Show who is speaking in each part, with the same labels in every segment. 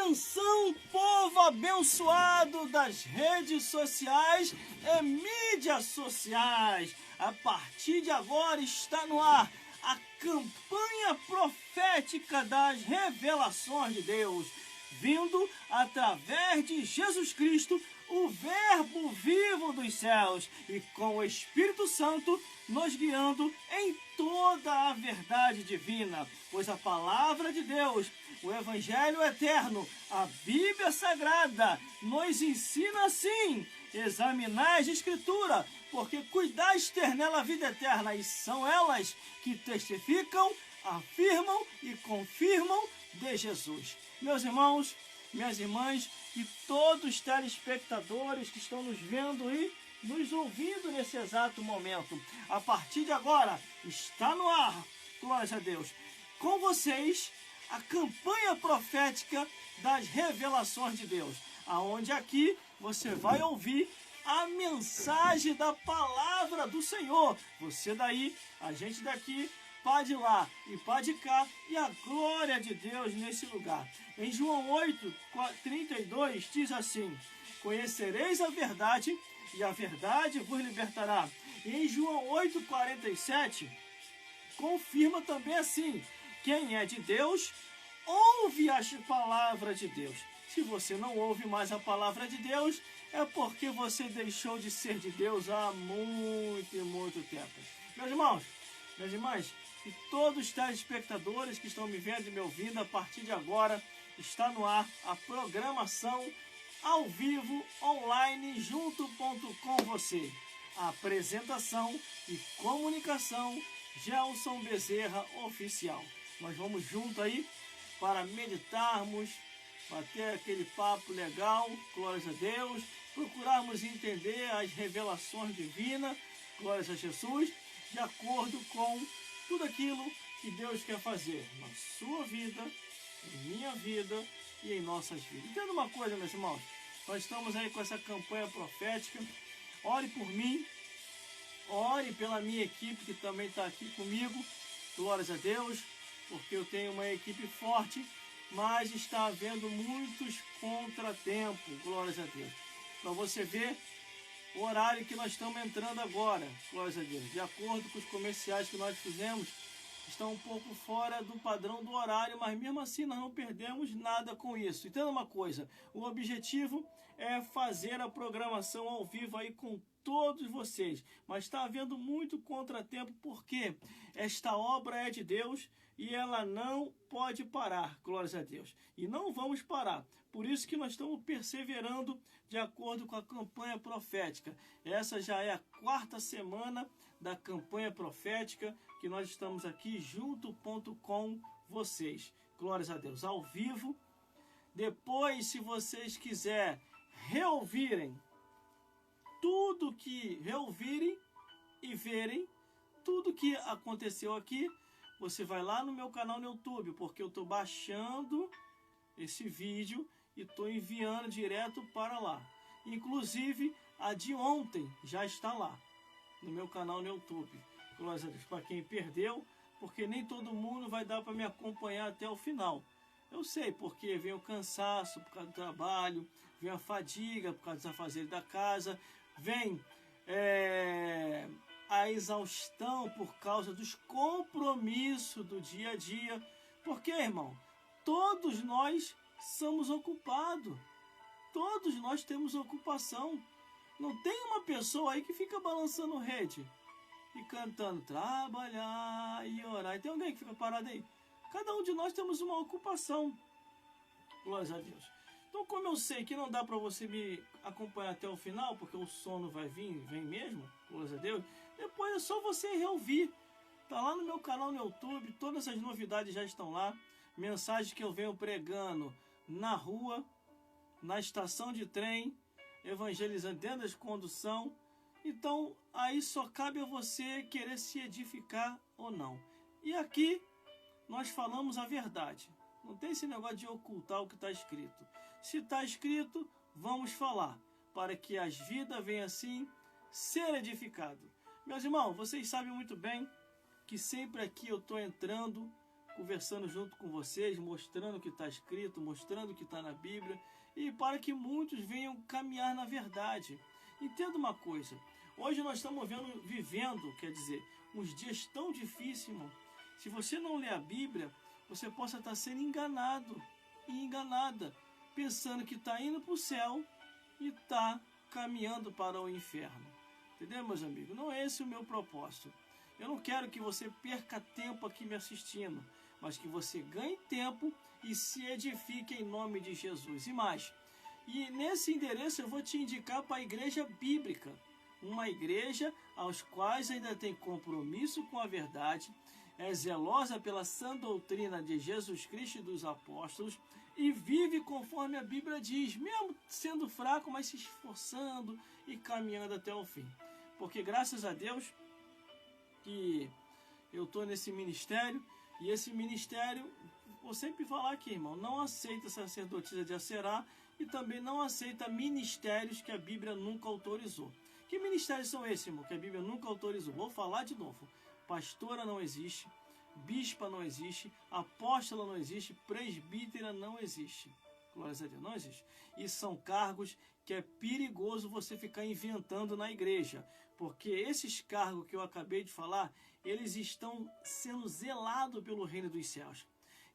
Speaker 1: Atenção, povo abençoado das redes sociais e mídias sociais. A partir de agora está no ar a campanha profética das revelações de Deus, vindo através de Jesus Cristo, o Verbo vivo dos céus, e com o Espírito Santo nos guiando em toda a verdade divina, pois a palavra de Deus, o Evangelho eterno, a Bíblia Sagrada, nos ensina assim: examinar as Escrituras, porque cuidais ter nela a vida eterna, e são elas que testificam, afirmam e confirmam de Jesus. Meus irmãos, minhas irmãs e todos os telespectadores que estão nos vendo e nos ouvindo nesse exato momento, a partir de agora está no ar, glórias a Deus, com vocês a campanha profética das revelações de Deus, aonde aqui você vai ouvir a mensagem da palavra do Senhor. Você daí, a gente daqui, pá de lá e pá de cá, e a glória de Deus nesse lugar. Em João 8:32 diz assim: conhecereis a verdade, e a verdade vos libertará. E em João 8:47 confirma também assim: quem é de Deus, ouve as palavras de Deus. Se você não ouve mais a palavra de Deus, é porque você deixou de ser de Deus há muito e muito tempo. Meus irmãos, minhas irmãs, e todos os telespectadores que estão me vendo e me ouvindo, a partir de agora está no ar a programação ao vivo, online, junto com você. A apresentação e comunicação, Gelson Bezerra Oficial. Nós vamos junto aí para meditarmos, bater aquele papo legal, glórias a Deus, procurarmos entender as revelações divinas, glórias a Jesus, de acordo com tudo aquilo que Deus quer fazer na sua vida, em minha vida e em nossas vidas. Entenda uma coisa, meus irmãos, nós estamos aí com essa campanha profética. Ore por mim, ore pela minha equipe que também está aqui comigo, glórias a Deus, porque eu tenho uma equipe forte, mas está havendo muitos contratempos, glórias a Deus. Para você ver o horário que nós estamos entrando agora, glórias a Deus, de acordo com os comerciais que nós fizemos, está um pouco fora do padrão do horário, mas mesmo assim nós não perdemos nada com isso. Entenda uma coisa, o objetivo é fazer a programação ao vivo aí com todos vocês, mas está havendo muito contratempo porque esta obra é de Deus e ela não pode parar, glórias a Deus. E não vamos parar, por isso que nós estamos perseverando de acordo com a campanha profética. Essa já é a 4ª semana da campanha profética que nós estamos aqui junto com vocês, glórias a Deus, ao vivo. Depois, se vocês quiserem reouvirem tudo que reouvirem e verem tudo que aconteceu aqui, você vai lá no meu canal no YouTube, porque eu estou baixando esse vídeo e estou enviando direto para lá. Inclusive, a de ontem já está lá, no meu canal no YouTube. Glórias a Deus, para quem perdeu, porque nem todo mundo vai dar para me acompanhar até o final. Eu sei, porque vem o cansaço por causa do trabalho, vem a fadiga por causa dos afazeres da casa, vem a exaustão por causa dos compromissos do dia a dia. Porque, irmão, todos nós somos ocupados. Todos nós temos ocupação. Não tem uma pessoa aí que fica balançando rede e cantando trabalhar e orar. E tem alguém que fica parado aí? Cada um de nós temos uma ocupação. Glórias a Deus. Então, como eu sei que não dá para você me acompanhar até o final, porque o sono vai vir, vem mesmo, glórias a Deus, depois é só você reouvir. Tá lá no meu canal no YouTube, todas as novidades já estão lá. Mensagens que eu venho pregando na rua, na estação de trem, evangelizando dentro da condução. Então, aí só cabe a você querer se edificar ou não. E aqui nós falamos a verdade. Não tem esse negócio de ocultar o que está escrito. Se está escrito, vamos falar, para que as vidas venham assim ser edificadas. Meus irmãos, vocês sabem muito bem que sempre aqui eu estou entrando conversando junto com vocês, mostrando o que está escrito, mostrando o que está na Bíblia, e para que muitos venham caminhar na verdade. Entenda uma coisa, hoje nós estamos vivendo, quer dizer, uns dias tão difíceis, irmão. Se você não lê a Bíblia, você possa estar sendo enganado e enganada, pensando que está indo para o céu e está caminhando para o inferno. Entendeu, meus amigos? Não é esse o meu propósito. Eu não quero que você perca tempo aqui me assistindo, mas que você ganhe tempo e se edifique em nome de Jesus. E mais, e nesse endereço eu vou te indicar para a igreja bíblica, uma igreja aos quais ainda tem compromisso com a verdade, é zelosa pela sã doutrina de Jesus Cristo e dos apóstolos e vive conforme a Bíblia diz, mesmo sendo fraco, mas se esforçando e caminhando até o fim. Porque graças a Deus que eu estou nesse ministério, e esse ministério, vou sempre falar aqui, irmão, não aceita sacerdotisa de Aserá e também não aceita ministérios que a Bíblia nunca autorizou. Que ministérios são esses, irmão, que a Bíblia nunca autorizou? Vou falar de novo. Pastora não existe, bispa não existe, apóstola não existe, presbítera não existe. Glórias a Deus, não existe. E são cargos que é perigoso você ficar inventando na igreja, porque esses cargos que eu acabei de falar, eles estão sendo zelados pelo reino dos céus.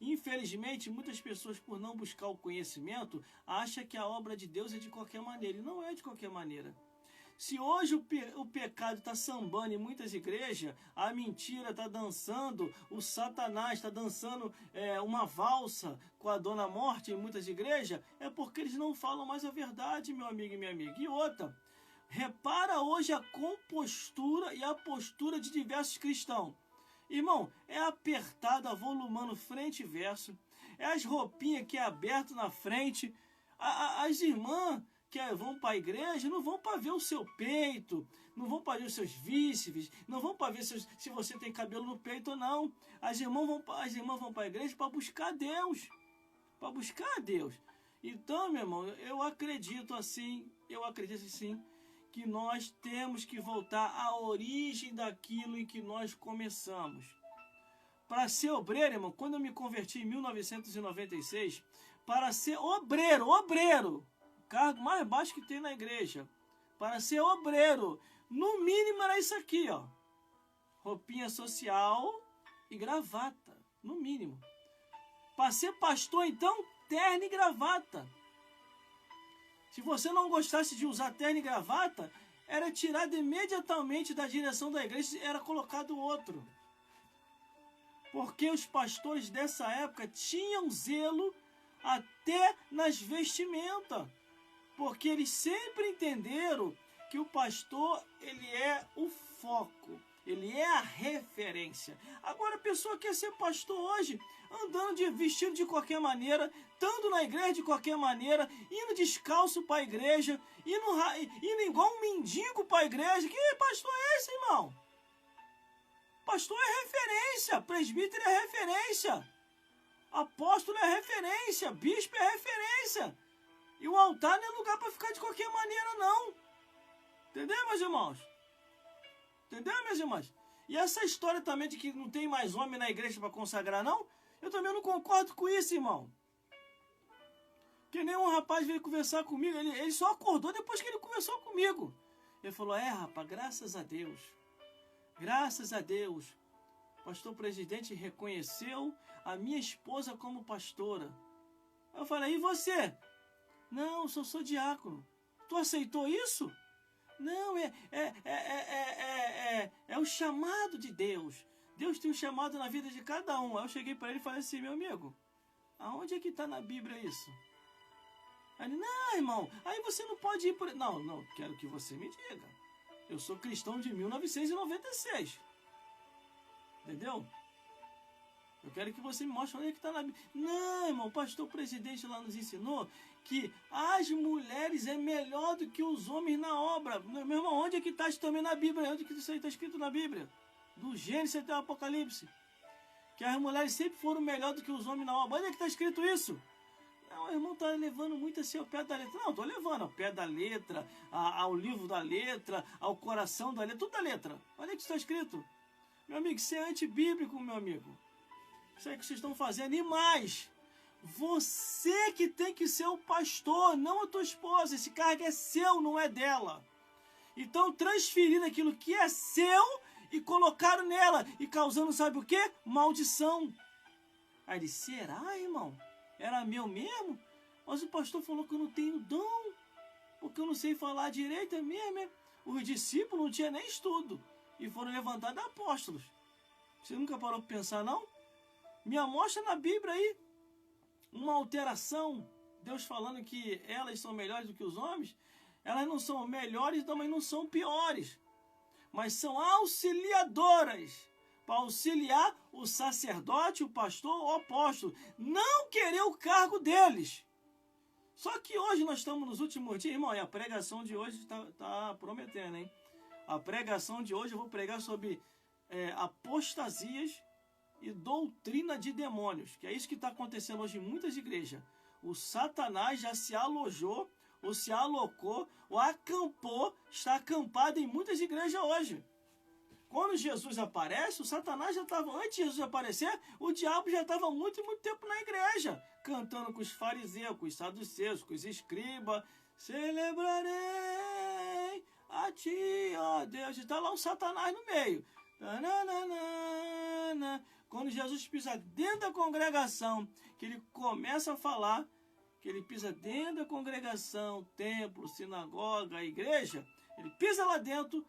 Speaker 1: Infelizmente, muitas pessoas, por não buscar o conhecimento, acham que a obra de Deus é de qualquer maneira, e não é de qualquer maneira. Se hoje o pecado está sambando em muitas igrejas, a mentira está dançando, o Satanás está dançando uma valsa com a Dona Morte em muitas igrejas, é porque eles não falam mais a verdade, meu amigo e minha amiga. E outra, repara hoje a compostura e a postura de diversos cristãos. Irmão, é apertado, avolumando frente e verso, é as roupinhas que é aberto na frente, as irmãs que vão para a igreja, não vão para ver o seu peito, não vão para ver os seus vísceres, não vão para ver se você tem cabelo no peito ou não. As irmãs vão para a igreja para buscar Deus, Então, meu irmão, eu acredito assim, que nós temos que voltar à origem daquilo em que nós começamos. Para ser obreiro, irmão, quando eu me converti em 1996, para ser obreiro, cargo mais baixo que tem na igreja, para ser obreiro, no mínimo era isso aqui, ó, roupinha social e gravata, no mínimo. Para ser pastor, então, terno e gravata. Se você não gostasse de usar terno e gravata, era tirado imediatamente da direção da igreja e era colocado outro. Porque os pastores dessa época tinham zelo até nas vestimentas. Porque eles sempre entenderam que o pastor, ele é o foco, ele é a referência. Agora a pessoa quer ser pastor hoje, andando vestido de qualquer maneira, estando na igreja de qualquer maneira, indo descalço para a igreja, indo igual um mendigo para a igreja. Que pastor é esse, irmão? Pastor é referência, presbítero é referência, apóstolo é referência, bispo é referência. E o altar não é lugar para ficar de qualquer maneira, não. Entendeu, meus irmãos? Entendeu, minhas irmãs? E essa história também de que não tem mais homem na igreja para consagrar, não? Eu também não concordo com isso, irmão. Que nem um rapaz veio conversar comigo, ele só acordou depois que ele conversou comigo. Ele falou, rapaz, graças a Deus, o pastor presidente reconheceu a minha esposa como pastora. Eu falei, e você? Não, eu só sou diácono. Tu aceitou isso? Não, é o chamado de Deus. Deus tem um chamado na vida de cada um. Aí eu cheguei para ele e falei assim, meu amigo, aonde é que está na Bíblia isso? Aí ele, não, irmão, aí você não pode ir por... Não, quero que você me diga. Eu sou cristão de 1996. Entendeu? Eu quero que você me mostre onde é que está na Bíblia. Não, irmão, o pastor presidente lá nos ensinou que as mulheres é melhor do que os homens na obra. Meu irmão, onde é que está isso também na Bíblia? Onde é que isso aí está escrito na Bíblia? Do Gênesis até o Apocalipse. Que as mulheres sempre foram melhor do que os homens na obra. Onde é que está escrito isso? Não, o irmão está levando muito assim ao pé da letra. Não, estou levando ao pé da letra, ao livro da letra, ao coração da letra, tudo da letra. Onde é que isso está escrito? Meu amigo, isso é antibíblico, meu amigo. Isso aí que vocês estão fazendo. E mais, você que tem que ser o pastor, não a tua esposa. Esse cargo é seu, não é dela. Então transferiram aquilo que é seu e colocaram nela. E causando, sabe o quê? Maldição. Aí ele, será, irmão? Era meu mesmo? Mas o pastor falou que eu não tenho dom, porque eu não sei falar direito, é mesmo. Os discípulos não tinham nem estudo e foram levantados apóstolos. Você nunca parou para pensar, não? Me mostra na Bíblia aí uma alteração. Deus falando que elas são melhores do que os homens. Elas não são melhores, também não são piores. Mas são auxiliadoras para auxiliar o sacerdote, o pastor, o apóstolo. Não querer o cargo deles. Só que hoje nós estamos nos últimos dias, irmão, e a pregação de hoje está prometendo, hein? A pregação de hoje eu vou pregar sobre apostasias e doutrina de demônios, que é isso que está acontecendo hoje em muitas igrejas. O Satanás já se alojou, ou se alocou, ou acampou, está acampado em muitas igrejas hoje. Quando Jesus aparece, o Satanás já estava, antes de Jesus aparecer, o diabo já estava muito tempo na igreja, cantando com os fariseus, com os saduceus, com os escribas. Celebrarei a ti, ó Deus. Está lá o Satanás no meio. Quando Jesus pisa dentro da congregação, que ele começa a falar, que ele pisa dentro da congregação, templo, sinagoga, igreja, ele pisa lá dentro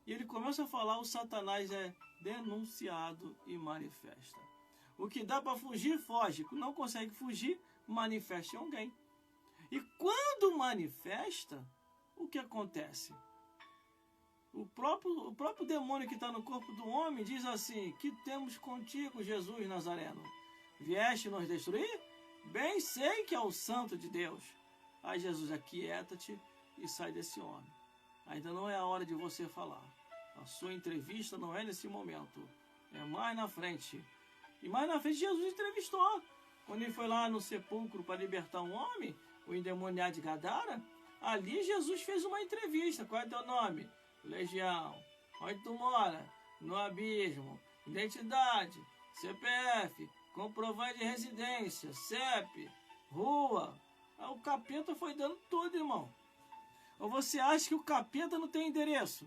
Speaker 1: e ele começa a falar, o Satanás é denunciado e manifesta. O que dá para fugir, foge. Não consegue fugir, manifesta em alguém. E quando manifesta, o que acontece? O próprio demônio que está no corpo do homem diz assim, que temos contigo, Jesus Nazareno? Vieste nos destruir? Bem sei que é o santo de Deus. Aí Jesus, aquieta-te e sai desse homem. Ainda não é a hora de você falar. A sua entrevista não é nesse momento. É mais na frente. E mais na frente Jesus entrevistou. Quando ele foi lá no sepulcro para libertar um homem, o endemoniado de Gadara, ali Jesus fez uma entrevista. Qual é teu nome? Legião. Onde tu mora? No abismo. Identidade. CPF. Comprovante de residência. CEP. Rua. Aí o capeta foi dando tudo, irmão. Ou você acha que o capeta não tem endereço?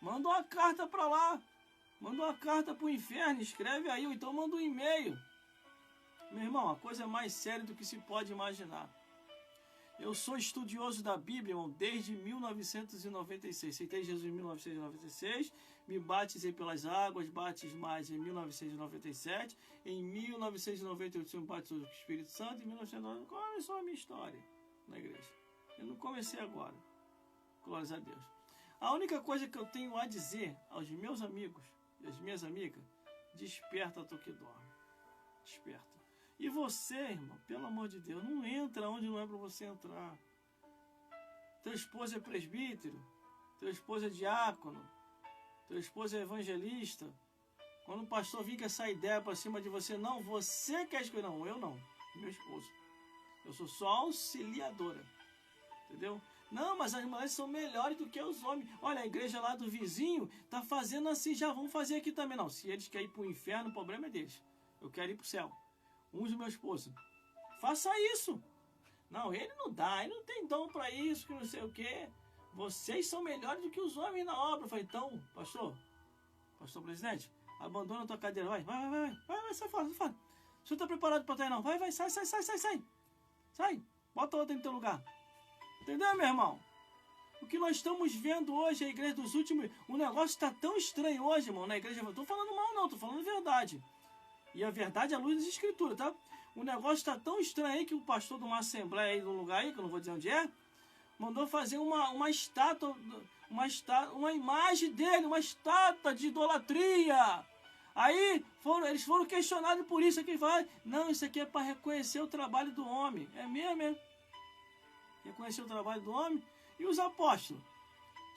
Speaker 1: Manda uma carta para lá. Manda uma carta para o inferno. Escreve aí. Ou então manda um e-mail. Meu irmão, a coisa é mais séria do que se pode imaginar. Eu sou estudioso da Bíblia, irmão, desde 1996. Aceitei Jesus em 1996, me batizei pelas águas, batismais em 1997, em 1998 eu me batizei com o Espírito Santo, em 1999 começou a minha história na igreja. Eu não comecei agora, glórias a Deus. A única coisa que eu tenho a dizer aos meus amigos e às minhas amigas, desperta tu que dorme, desperta. E você, irmão, pelo amor de Deus, não entra onde não é para você entrar. Teu esposo é presbítero, teu esposo é diácono, teu esposo é evangelista. Quando o pastor vir com essa ideia para cima de você, não, você quer escolher. Não, eu não, meu esposo. Eu sou só auxiliadora, entendeu? Não, mas as mulheres são melhores do que os homens. Olha, a igreja lá do vizinho está fazendo assim, já vamos fazer aqui também. Não, se eles querem ir para o inferno, o problema é deles. Eu quero ir para o céu. Use o meu esposo. Faça isso. Não, ele não dá, ele não tem dom para isso, que não sei o quê. Vocês são melhores do que os homens na obra. Eu falei, então, pastor presidente, abandona a tua cadeira, vai, sai fora. O senhor está preparado para estar aí, não? Vai, sai. Sai, bota outra no teu lugar. Entendeu, meu irmão? O que nós estamos vendo hoje, a igreja dos últimos, o negócio está tão estranho hoje, irmão, na igreja. Eu estou falando mal, não, estou falando verdade. E a verdade é a luz das escrituras, tá? O negócio está tão estranho aí que o pastor de uma assembleia aí, de um lugar aí, que eu não vou dizer onde é, mandou fazer uma estátua, uma imagem dele, uma estátua de idolatria. Aí eles foram questionados por isso. Aqui fala, não, isso aqui é para reconhecer o trabalho do homem. É mesmo? Reconhecer o trabalho do homem? E os apóstolos?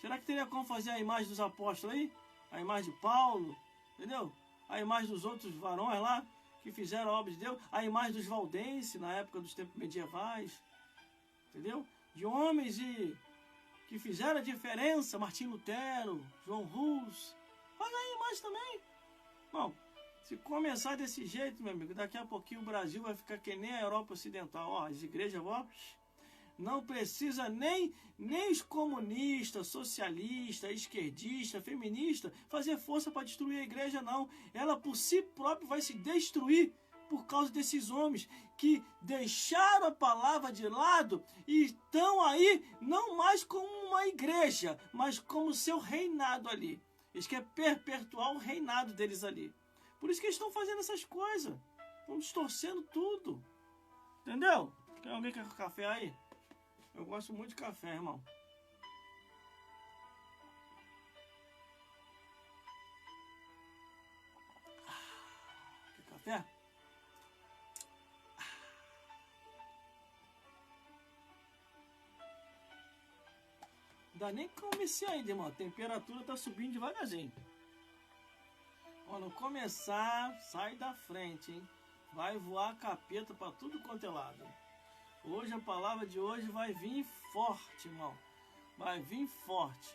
Speaker 1: Será que teria como fazer a imagem dos apóstolos aí? A imagem de Paulo, entendeu? A imagem dos outros varões lá, que fizeram a obra de Deus, a imagem dos valdenses, na época dos tempos medievais, entendeu? De homens que fizeram a diferença, Martim Lutero, João Hus, faz aí a imagem também. Bom, Se começar desse jeito, meu amigo, daqui a pouquinho o Brasil vai ficar que nem a Europa Ocidental. Ó, as igrejas, ó, não precisa nem os comunistas, socialistas, esquerdistas, feministas fazer força para destruir a igreja, não. Ela por si própria vai se destruir por causa desses homens que deixaram a palavra de lado e estão aí não mais como uma igreja, mas como seu reinado ali. Eles querem perpetuar o reinado deles ali. Por isso que eles estão fazendo essas coisas. Estão distorcendo tudo. Entendeu? Tem alguém que quer café aí? Eu gosto muito de café, irmão. Quer café? Ainda nem comecei ainda, irmão. A temperatura tá subindo devagarzinho. Quando começar, sai da frente, hein? Vai voar capeta pra tudo quanto é lado. Hoje a palavra de hoje vai vir forte, irmão. Vai vir forte.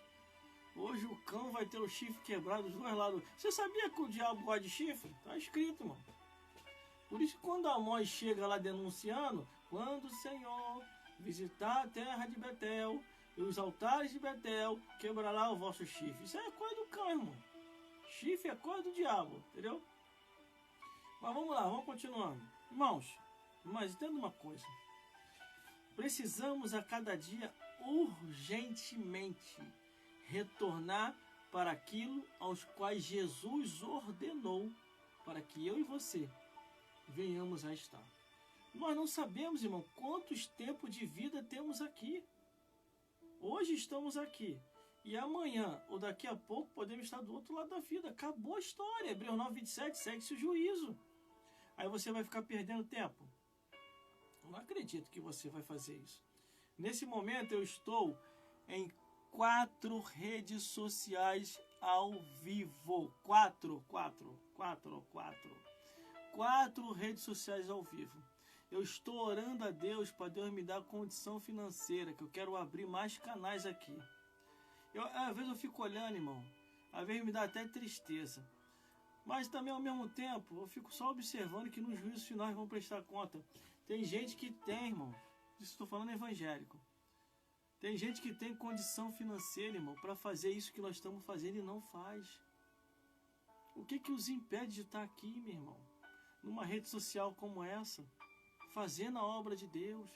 Speaker 1: Hoje o cão vai ter o chifre quebrado dos dois lados. Você sabia que o diabo gosta de chifre? Tá escrito, irmão. Por isso que quando Amós chega lá denunciando, quando o Senhor visitar a terra de Betel e os altares de Betel, quebrará o vosso chifre. Isso é coisa do cão, irmão. Chifre é coisa do diabo, entendeu? Mas vamos lá, vamos continuando. Irmãos, mas entenda uma coisa. Precisamos a cada dia urgentemente retornar para aquilo aos quais Jesus ordenou para que eu e você venhamos a estar. Nós não sabemos, irmão, quantos tempos de vida temos aqui. Hoje estamos aqui e amanhã ou daqui a pouco podemos estar do outro lado da vida. Acabou a história. Hebreus 9:27, segue-se o juízo. Aí você vai ficar perdendo tempo. Eu não acredito que você vai fazer isso. Nesse momento eu estou em 4 redes sociais ao vivo. 4 redes sociais ao vivo. Eu estou orando a Deus para Deus me dar condição financeira, que eu quero abrir mais canais aqui. Às vezes eu fico olhando, irmão. Às vezes me dá até tristeza. Mas também ao mesmo tempo eu fico só observando que nos juízos finais vão prestar conta. Tem gente que tem, irmão. Isso estou falando evangélico. Tem gente que tem condição financeira, irmão, para fazer isso que nós estamos fazendo e não faz. O que os impede de estar aqui, meu irmão? Numa rede social como essa, fazendo a obra de Deus.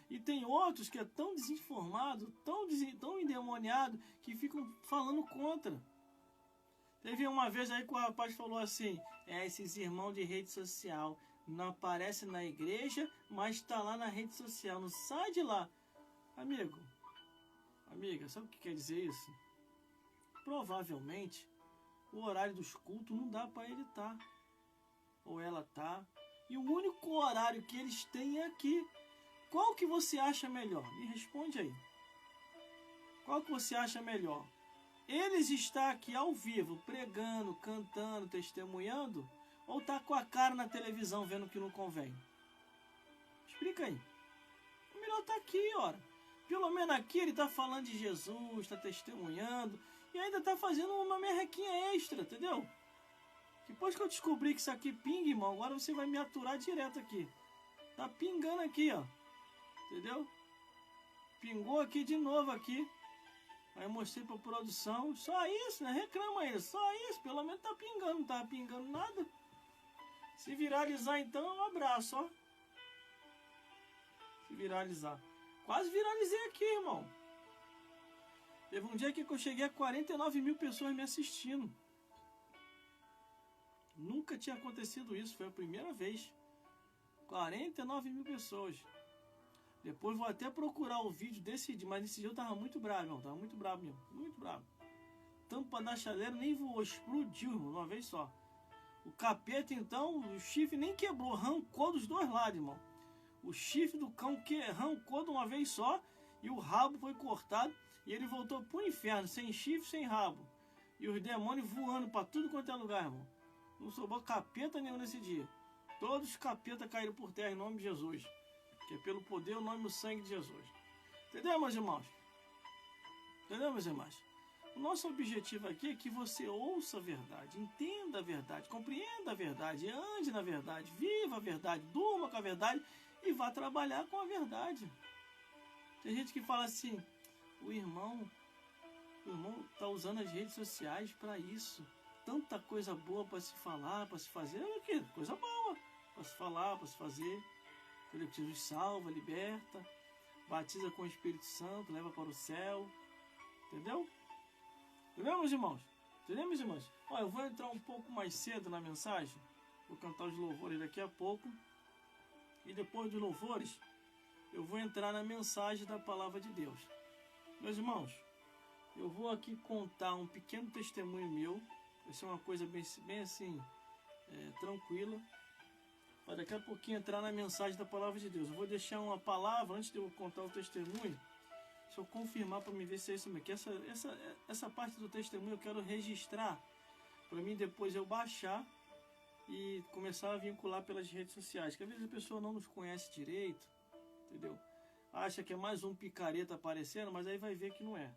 Speaker 1: E tem outros que é tão desinformado, tão endemoniado, que ficam falando contra. Teve uma vez aí que o rapaz falou assim, esses irmãos de rede social não aparecem na igreja, mas está lá na rede social, não sai de lá. Amiga, sabe o que quer dizer isso? Provavelmente, o horário dos cultos não dá para ele estar. Ou ela tá. E o único horário que eles têm é aqui. Qual que você acha melhor? Me responde aí. Qual que você acha melhor? Eles estão aqui ao vivo, pregando, cantando, testemunhando? Ou tá com a cara na televisão vendo que não convém? Explica aí. É melhor tá aqui, ora. Pelo menos aqui ele tá falando de Jesus, está testemunhando e ainda tá fazendo uma merrequinha extra, entendeu? Depois que eu descobri que isso aqui pinga, irmão, agora você vai me aturar direto aqui. Tá pingando aqui, ó. Entendeu? Pingou aqui de novo aqui. Aí eu mostrei pra produção. Só isso, né? Reclama aí. Só isso. Pelo menos tá pingando. Não tava pingando nada. Se viralizar então, um abraço, ó. Se viralizar. Quase viralizei aqui, irmão. Teve um dia aqui que eu cheguei a 49 mil pessoas me assistindo. Nunca tinha acontecido isso. Foi a primeira vez. 49 mil pessoas. Depois vou até procurar o vídeo desse dia. Mas nesse dia eu tava muito bravo, irmão. Tava muito bravo mesmo. Muito bravo. Tampa da chaleira nem voou. Explodiu, irmão. De uma vez só. O capeta, então, o chifre nem quebrou. Arrancou dos dois lados, irmão. O chifre do cão que arrancou de uma vez só. E o rabo foi cortado. E ele voltou pro inferno. Sem chifre, sem rabo. E os demônios voando pra tudo quanto é lugar, irmão. Não sobrou capeta nenhum nesse dia. Todos os capetas caíram por terra em nome de Jesus. Que é pelo poder, o nome e o sangue de Jesus. Entendeu, meus irmãos? Entendeu, meus irmãos? O nosso objetivo aqui é que você ouça a verdade, entenda a verdade, compreenda a verdade, ande na verdade, viva a verdade, durma com a verdade e vá trabalhar com a verdade. Tem gente que fala assim, o irmão está usando as redes sociais para isso. Tanta coisa boa para se falar, para se fazer. É o quê? Coisa boa para se falar, para se fazer. Jesus salva, liberta, batiza com o Espírito Santo, leva para o céu. Entendeu? Entendeu, meus irmãos? Entendeu, meus irmãos? Olha, eu vou entrar um pouco mais cedo na mensagem. Vou cantar os louvores daqui a pouco. E depois dos louvores, eu vou entrar na mensagem da palavra de Deus. Meus irmãos, eu vou aqui contar um pequeno testemunho meu. Vai ser uma coisa bem assim, tranquila. Para daqui a pouquinho entrar na mensagem da palavra de Deus. Eu vou deixar uma palavra antes de eu contar o testemunho. Deixa eu confirmar para me ver se é isso mesmo. Que essa parte do testemunho eu quero registrar. Para mim depois eu baixar e começar a vincular pelas redes sociais. Que às vezes a pessoa não nos conhece direito. Entendeu? Acha que é mais um picareta aparecendo, mas aí vai ver que não é.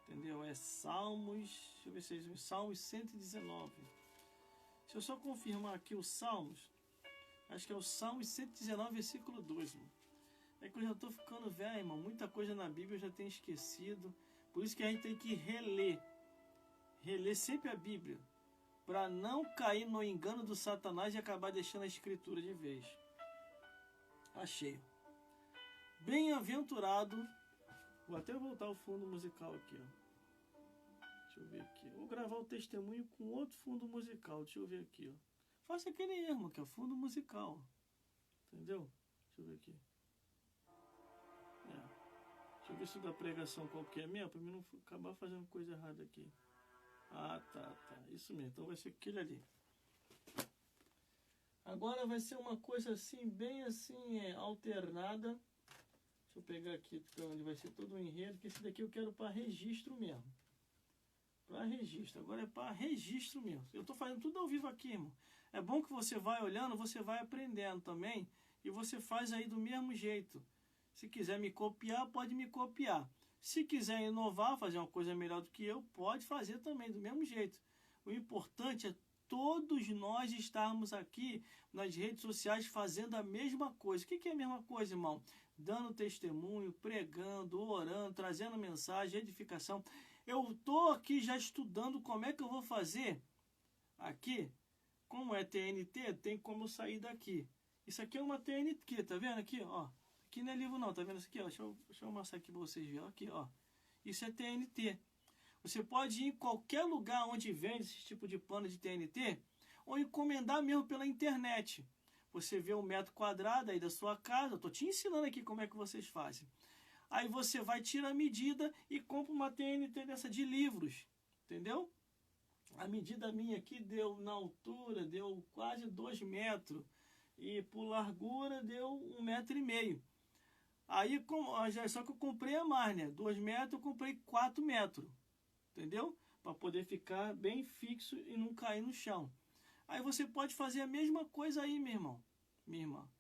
Speaker 1: Entendeu? É Salmos, deixa eu ver se é isso, Salmos 119. Deixa eu só confirmar aqui os Salmos. Acho que é o Salmos 119, versículo 2, irmão. É que eu já estou ficando velho, irmão. Muita coisa na Bíblia eu já tenho esquecido. Por isso que a gente tem que reler. Reler sempre a Bíblia. Para não cair no engano do Satanás e acabar deixando a Escritura de vez. Achei. Bem-aventurado. Vou até voltar o fundo musical aqui, ó. Deixa eu ver aqui. Vou gravar o testemunho com outro fundo musical. Deixa eu ver aqui, ó. Faça aquele erro, que é fundo musical. Entendeu? Deixa eu ver aqui. Deixa eu ver se da pregação qualquer mesmo, para mim não acabar fazendo coisa errada aqui. Ah, tá. Isso mesmo. Então vai ser aquele ali. Agora vai ser uma coisa assim, bem assim, alternada. Deixa eu pegar aqui, onde vai ser todo o enredo, que esse daqui eu quero para registro mesmo. Para registro, agora é para registro mesmo. Eu estou fazendo tudo ao vivo aqui, irmão. É bom que você vai olhando, você vai aprendendo também, e você faz aí do mesmo jeito. Se quiser me copiar, pode me copiar. Se quiser inovar, fazer uma coisa melhor do que eu, pode fazer também, do mesmo jeito. O importante é todos nós estarmos aqui nas redes sociais fazendo a mesma coisa. O que é a mesma coisa, irmão? Dando testemunho, pregando, orando, trazendo mensagem, edificação. Eu estou aqui já estudando como é que eu vou fazer aqui. Como é TNT, tem como eu sair daqui. Isso aqui é uma TNT, tá vendo aqui, ó? Aqui não é livro não, tá vendo isso aqui, ó? Deixa eu mostrar aqui para vocês verem, aqui, ó. Isso é TNT. Você pode ir em qualquer lugar onde vende esse tipo de pano de TNT, ou encomendar mesmo pela internet. Você vê o metro quadrado aí da sua casa, eu estou te ensinando aqui como é que vocês fazem. Aí você vai, tira a medida e compra uma TNT dessa de livros, entendeu? A medida minha aqui deu, na altura, deu quase 2 metros. E por largura deu 1,5 metro. Aí, só que eu comprei a mais, né? 2 metros, eu comprei 4 metros. Entendeu? Para poder ficar bem fixo e não cair no chão. Aí você pode fazer a mesma coisa aí, meu irmão. Minha irmã.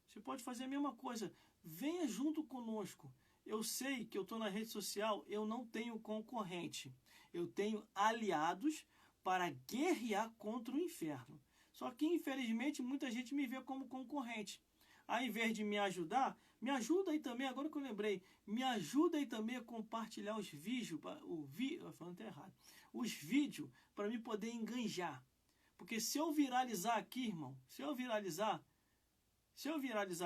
Speaker 1: Você pode fazer a mesma coisa. Venha junto conosco. Eu sei que eu estou na rede social, eu não tenho concorrente. Eu tenho aliados para guerrear contra o inferno. Só que, infelizmente, muita gente me vê como concorrente. Ao invés de me ajudar, me ajuda aí também, agora que eu lembrei, me ajuda aí também a compartilhar os vídeos, falando até errado, os vídeos para me poder enganjar. Porque se eu viralizar aqui, irmão, se eu viralizar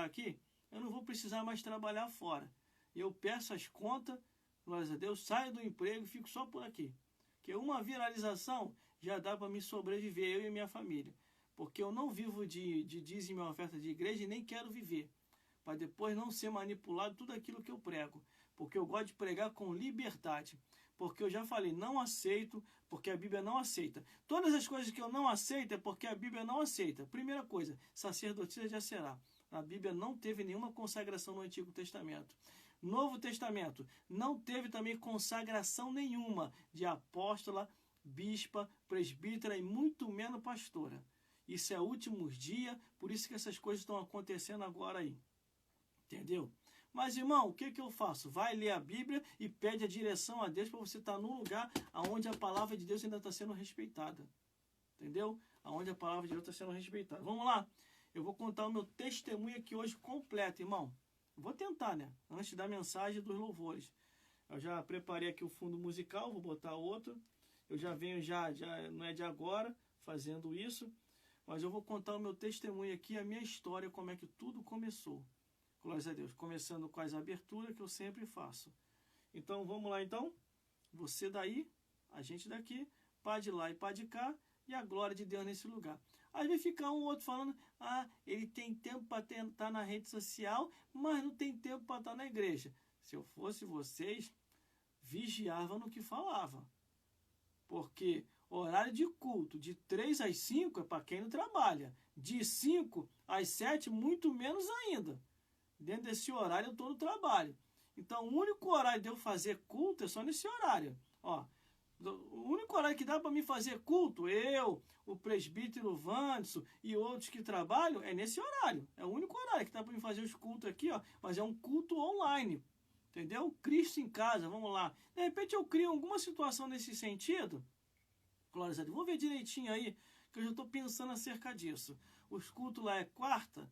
Speaker 1: aqui, eu não vou precisar mais trabalhar fora. Eu peço as contas, glórias a Deus, saio do emprego e fico só por aqui. Porque uma viralização já dá para me sobreviver, eu e minha família. Porque eu não vivo de dízimo e oferta de igreja e nem quero viver. Para depois não ser manipulado tudo aquilo que eu prego. Porque eu gosto de pregar com liberdade. Porque eu já falei, não aceito, porque a Bíblia não aceita. Todas as coisas que eu não aceito é porque a Bíblia não aceita. Primeira coisa, sacerdotisa já será. A Bíblia não teve nenhuma consagração no Antigo Testamento. Novo Testamento não teve também consagração nenhuma de apóstola, bispa, presbítera e muito menos pastora. Isso é últimos dias, por isso que essas coisas estão acontecendo agora aí. Entendeu? Mas, irmão, o que eu faço? Vai ler a Bíblia e pede a direção a Deus para você estar num lugar onde a palavra de Deus ainda está sendo respeitada. Entendeu? Onde a palavra de Deus está sendo respeitada. Vamos lá. Eu vou contar o meu testemunho aqui hoje completo, irmão. Vou tentar, né? Antes da mensagem dos louvores. Eu já preparei aqui o fundo musical, vou botar outro. Eu já venho, já não é de agora, fazendo isso. Mas eu vou contar o meu testemunho aqui, a minha história, como é que tudo começou. Glória a Deus. Começando com as aberturas que eu sempre faço. Então, vamos lá, então. Você daí, a gente daqui, pá de lá e pá de cá, e a glória de Deus nesse lugar. Aí vai ficar um outro falando, ele tem tempo para estar na rede social, mas não tem tempo para estar na igreja. Se eu fosse vocês, vigiava no que falava. Porque horário de culto de 3 às 5 é para quem não trabalha. De 5 às 7, muito menos ainda. Dentro desse horário eu estou no trabalho. Então o único horário de eu fazer culto é só nesse horário. Ó, o único horário que dá para mim fazer culto, eu, o presbítero Wanderson e outros que trabalham, é nesse horário. É o único horário que dá para mim fazer os cultos aqui, ó. Mas é um culto online. Entendeu? Cristo em casa, vamos lá. De repente eu crio alguma situação nesse sentido. Glória a Deus. Vamos ver direitinho aí, que eu já estou pensando acerca disso. Os cultos lá é quarta,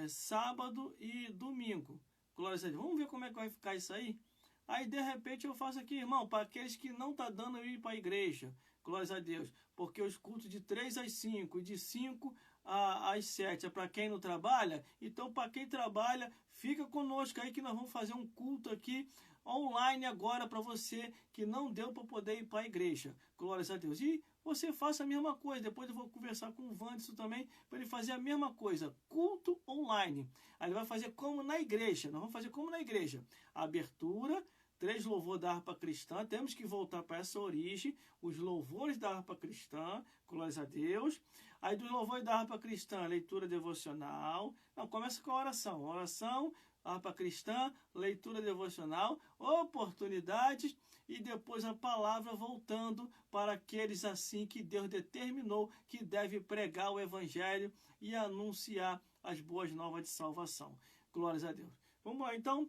Speaker 1: sábado e domingo. Glória a Deus. Vamos ver como é que vai ficar isso aí? Aí, de repente, eu faço aqui, irmão, para aqueles que não estão dando eu ir para a igreja. Glória a Deus. Porque os cultos de 3 às 5 e de 5 às 7 é para quem não trabalha. Então, para quem trabalha, fica conosco aí que nós vamos fazer um culto aqui online agora para você que não deu para poder ir para a igreja. Glória a Deus. E você faça a mesma coisa. Depois eu vou conversar com o Wanderson também para ele fazer a mesma coisa. Culto online. Aí ele vai fazer como na igreja. Nós vamos fazer como na igreja. Abertura, 3 louvores da harpa cristã. Temos que voltar para essa origem. Os louvores da harpa cristã. Glórias a Deus. Aí dos louvores da harpa cristã, leitura devocional. Não, começa com a oração. Oração, harpa cristã, leitura devocional, oportunidades e depois a palavra voltando para aqueles assim que Deus determinou que deve pregar o evangelho e anunciar as boas novas de salvação. Glórias a Deus. Vamos lá então.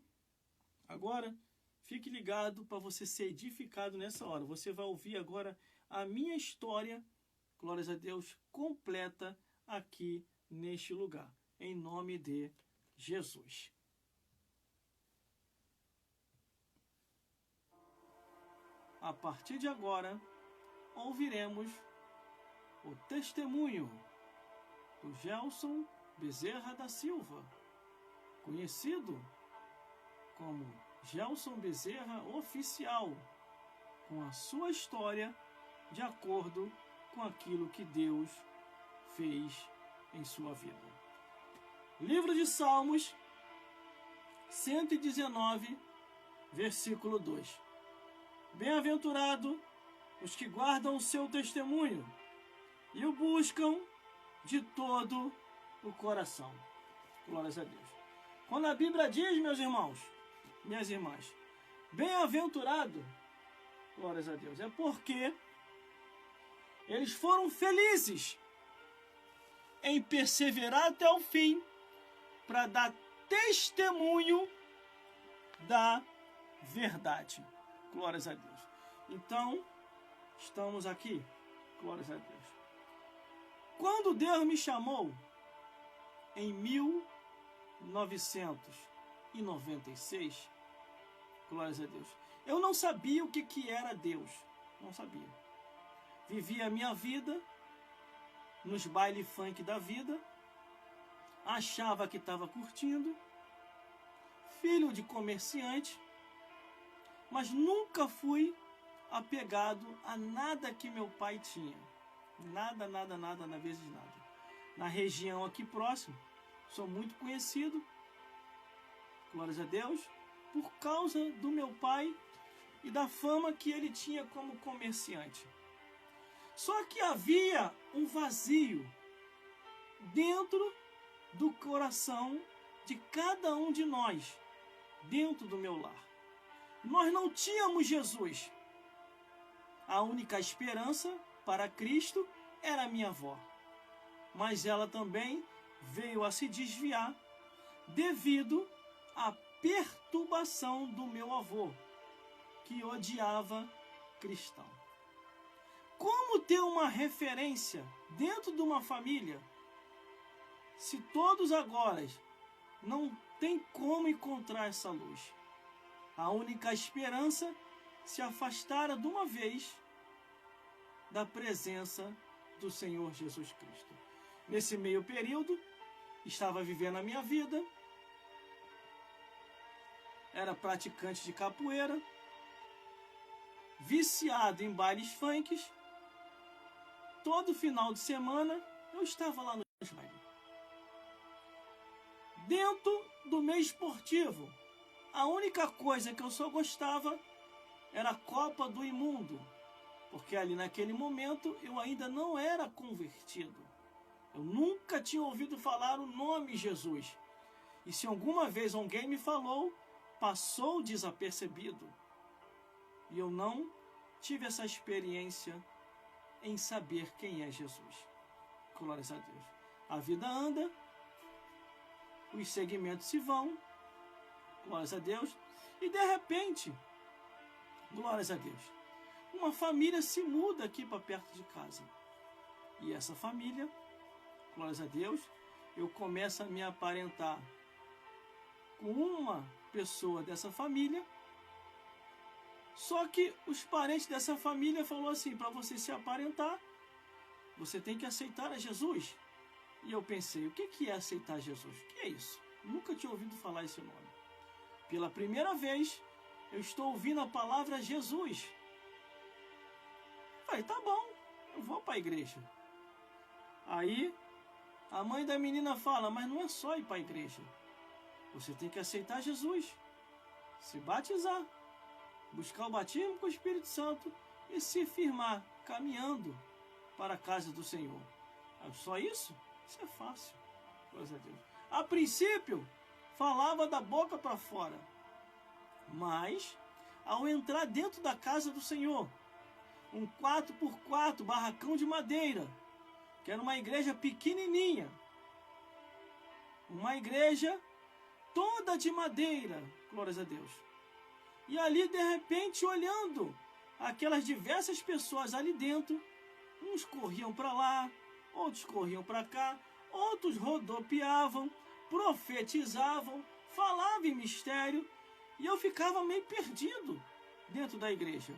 Speaker 1: Agora, fique ligado para você ser edificado nessa hora. Você vai ouvir agora a minha história, glórias a Deus, completa aqui neste lugar. Em nome de Jesus. A partir de agora, ouviremos o testemunho do Gelson Bezerra da Silva, conhecido como Gelson Bezerra Oficial, com a sua história de acordo com aquilo que Deus fez em sua vida. Livro de Salmos, 119, versículo 2. Bem-aventurado os que guardam o seu testemunho e o buscam de todo o coração. Glórias a Deus. Quando a Bíblia diz, meus irmãos, minhas irmãs, bem-aventurado, glórias a Deus, é porque eles foram felizes em perseverar até o fim para dar testemunho da verdade. Glórias a Deus. Então, estamos aqui. Glórias a Deus. Quando Deus me chamou, em 1996, glórias a Deus, eu não sabia o que era Deus. Não sabia. Vivia a minha vida nos baile funk da vida. Achava que estava curtindo. Filho de comerciante. Mas nunca fui apegado a nada que meu pai tinha. Nada, na vez de nada. Na região aqui próximo, sou muito conhecido, glórias a Deus, por causa do meu pai e da fama que ele tinha como comerciante. Só que havia um vazio dentro do coração de cada um de nós, dentro do meu lar. Nós não tínhamos Jesus. A única esperança para Cristo era minha avó. Mas ela também veio a se desviar devido à perturbação do meu avô, que odiava cristão. Como ter uma referência dentro de uma família se todos agora não tem como encontrar essa luz? A única esperança se afastara de uma vez da presença do Senhor Jesus Cristo. Nesse meio período, estava vivendo a minha vida, era praticante de capoeira, viciado em bailes funks. Todo final de semana eu estava lá no baile. Dentro do meio esportivo, a única coisa que eu só gostava era a Copa do Imundo, porque ali naquele momento eu ainda não era convertido. Eu nunca tinha ouvido falar o nome Jesus. E se alguma vez alguém me falou, passou desapercebido. E eu não tive essa experiência em saber quem é Jesus. Glórias a Deus. A vida anda, os segmentos se vão, glórias a Deus, e de repente, glórias a Deus, uma família se muda aqui para perto de casa. E essa família, glórias a Deus, eu começo a me aparentar com uma pessoa dessa família. Só que os parentes dessa família falaram assim: para você se aparentar, você tem que aceitar a Jesus. E eu pensei, o que é aceitar Jesus? O que é isso? Nunca tinha ouvido falar esse nome. Pela primeira vez, eu estou ouvindo a palavra Jesus. Falei, tá bom, eu vou para a igreja. Aí, a mãe da menina fala, mas não é só ir para a igreja. Você tem que aceitar Jesus, se batizar, buscar o batismo com o Espírito Santo e se firmar, caminhando para a casa do Senhor. Só isso? Isso é fácil. Glória a Deus. A princípio, falava da boca para fora. Mas, ao entrar dentro da casa do Senhor, um 4x4 barracão de madeira, que era uma igreja pequenininha, uma igreja toda de madeira, glórias a Deus. E ali, de repente, olhando aquelas diversas pessoas ali dentro, uns corriam para lá, outros corriam para cá, outros rodopiavam, profetizavam, falavam em mistério, e eu ficava meio perdido dentro da igreja.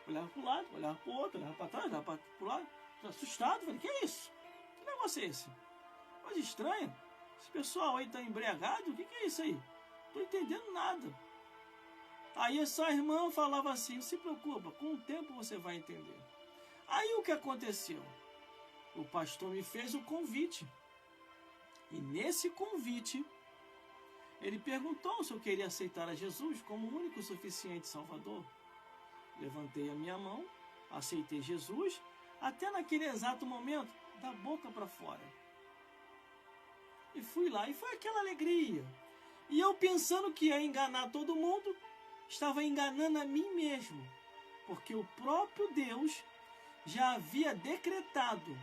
Speaker 1: Olhava para um lado, olhava para o outro, olhava para trás, olhava para o lado, assustado. Falei, que é isso? Que negócio é esse? Coisa estranha. Esse pessoal aí está embriagado? O que é isso aí? Não estou entendendo nada. Aí essa irmã falava assim, não se preocupa, com o tempo você vai entender. Aí o que aconteceu? O pastor me fez o convite. E nesse convite, ele perguntou se eu queria aceitar a Jesus como o único e suficiente Salvador. Levantei a minha mão, aceitei Jesus, até naquele exato momento, da boca para fora. E fui lá, e foi aquela alegria. E eu pensando que ia enganar todo mundo, estava enganando a mim mesmo. Porque o próprio Deus já havia decretado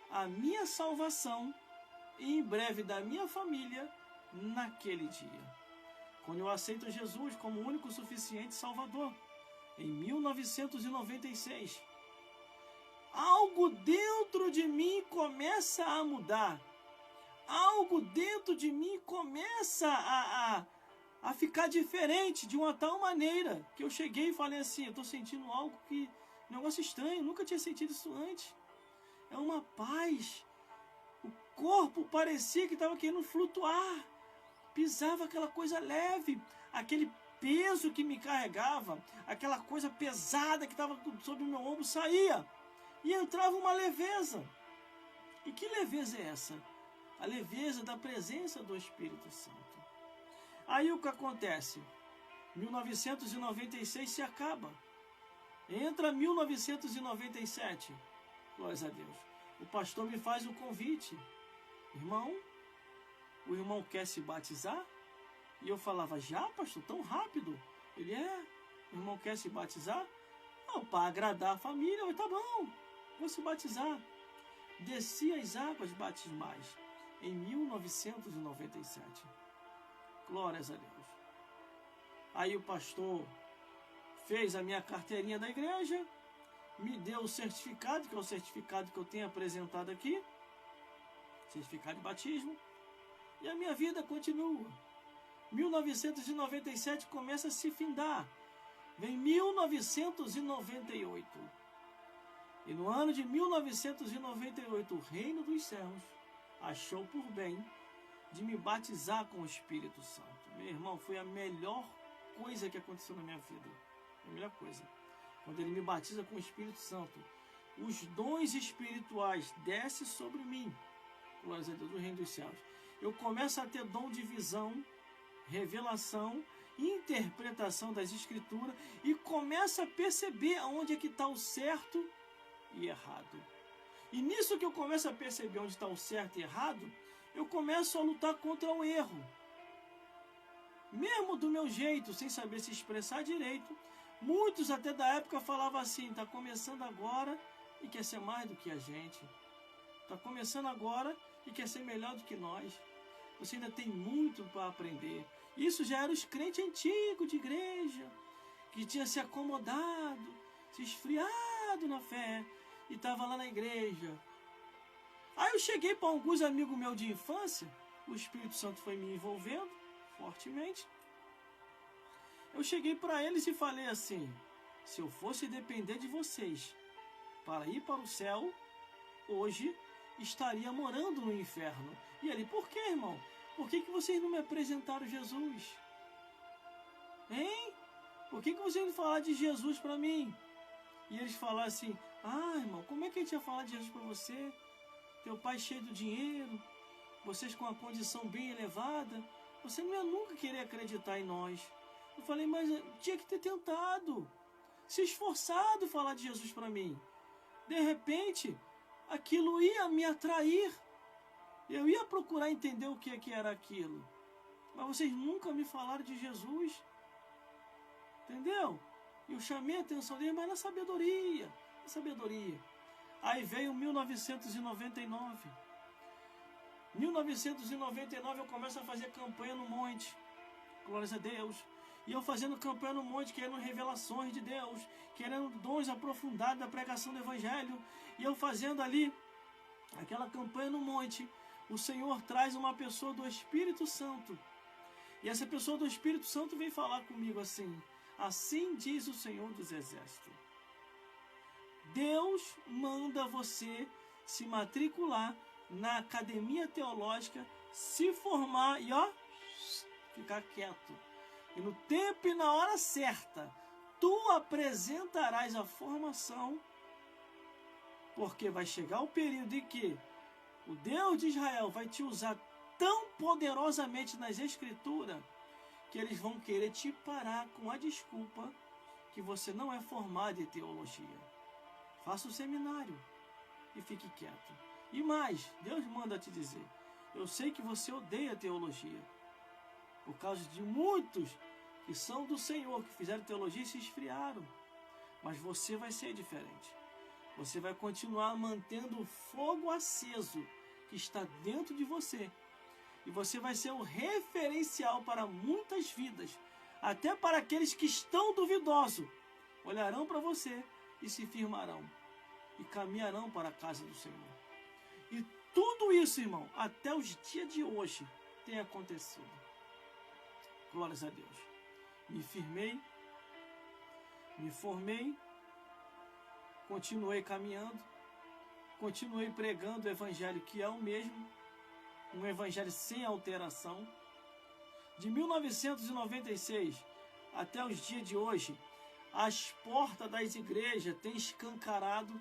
Speaker 1: a minha salvação e em breve da minha família naquele dia. Quando eu aceito Jesus como o único e suficiente Salvador, em 1996, algo dentro de mim começa a mudar. Algo dentro de mim começa a ficar diferente de uma tal maneira que eu cheguei e falei assim, eu estou sentindo algo que, um negócio estranho, nunca tinha sentido isso antes. É uma paz. O corpo parecia que estava querendo flutuar. Pisava aquela coisa leve, aquele peso que me carregava, aquela coisa pesada que estava sobre o meu ombro saía. E entrava uma leveza. E que leveza é essa? A leveza da presença do Espírito Santo. Aí o que acontece? 1996 se acaba. Entra 1997. Glórias a Deus. O pastor me faz o convite. Irmão, o irmão quer se batizar? E eu falava, já, pastor, tão rápido? Ele, o irmão quer se batizar? Não, para agradar a família. Eu, tá bom, vou se batizar. Desci as águas batismais. em 1997. Glórias a Deus. Aí o pastor fez a minha carteirinha da igreja, me deu o certificado, que é o certificado que eu tenho apresentado aqui, certificado de batismo, e a minha vida continua. 1997 começa a se findar. Vem 1998. E no ano de 1998, o reino dos céus achou por bem de me batizar com o Espírito Santo. Meu irmão, foi a melhor coisa que aconteceu na minha vida. A melhor coisa. Quando ele me batiza com o Espírito Santo, os dons espirituais descem sobre mim. Glória a Deus, do reino dos céus. Eu começo a ter dom de visão, revelação, interpretação das escrituras e começo a perceber onde é que está o certo e errado. E nisso que eu começo a perceber onde está o certo e errado, eu começo a lutar contra o erro. Mesmo do meu jeito, sem saber se expressar direito, muitos até da época falavam assim: está começando agora e quer ser mais do que a gente. Está começando agora e quer ser melhor do que nós. Você ainda tem muito para aprender. Isso já era os crentes antigos de igreja, que tinha se acomodado, se esfriado na fé e estava lá na igreja. Aí eu cheguei para alguns amigos meus de infância, o Espírito Santo foi me envolvendo fortemente. Eu cheguei para eles e falei assim: se eu fosse depender de vocês para ir para o céu, hoje estaria morando no inferno. E ele: por que, irmão? Por que vocês não me apresentaram Jesus? Hein? Por que vocês não falaram de Jesus para mim? E eles falaram assim: ah, irmão, como é que a gente ia falar de Jesus para você? Teu pai cheio de dinheiro, vocês com uma condição bem elevada, você não ia nunca querer acreditar em nós. Eu falei: mas eu tinha que ter tentado, se esforçado falar de Jesus para mim. De repente, aquilo ia me atrair. Eu ia procurar entender o que era aquilo. Mas vocês nunca me falaram de Jesus. Entendeu? E eu chamei a atenção deles, mas na sabedoria. Na sabedoria. Aí veio 1999. 1999 eu começo a fazer campanha no monte. Glórias a Deus. E eu fazendo campanha no monte, querendo revelações de Deus, querendo dons aprofundados da pregação do Evangelho. E eu fazendo ali aquela campanha no monte, o Senhor traz uma pessoa do Espírito Santo. E essa pessoa do Espírito Santo vem falar comigo assim: assim diz o Senhor dos Exércitos. Deus manda você se matricular na academia teológica, se formar e ficar quieto. E no tempo e na hora certa, tu apresentarás a formação, porque vai chegar o período em que o Deus de Israel vai te usar tão poderosamente nas Escrituras, que eles vão querer te parar com a desculpa que você não é formado em teologia. Faça o seminário e fique quieto. E mais, Deus manda te dizer: eu sei que você odeia teologia, por causa de muitos que são do Senhor, que fizeram teologia e se esfriaram. Mas você vai ser diferente. Você vai continuar mantendo o fogo aceso que está dentro de você. E você vai ser um referencial para muitas vidas, até para aqueles que estão duvidosos. Olharão para você e se firmarão, e caminharão para a casa do Senhor. E tudo isso, irmão, até os dias de hoje, tem acontecido. Glórias a Deus. Me firmei, me formei, continuei caminhando, continuei pregando o Evangelho que é o mesmo, um Evangelho sem alteração. De 1996 até os dias de hoje, as portas das igrejas têm escancarado.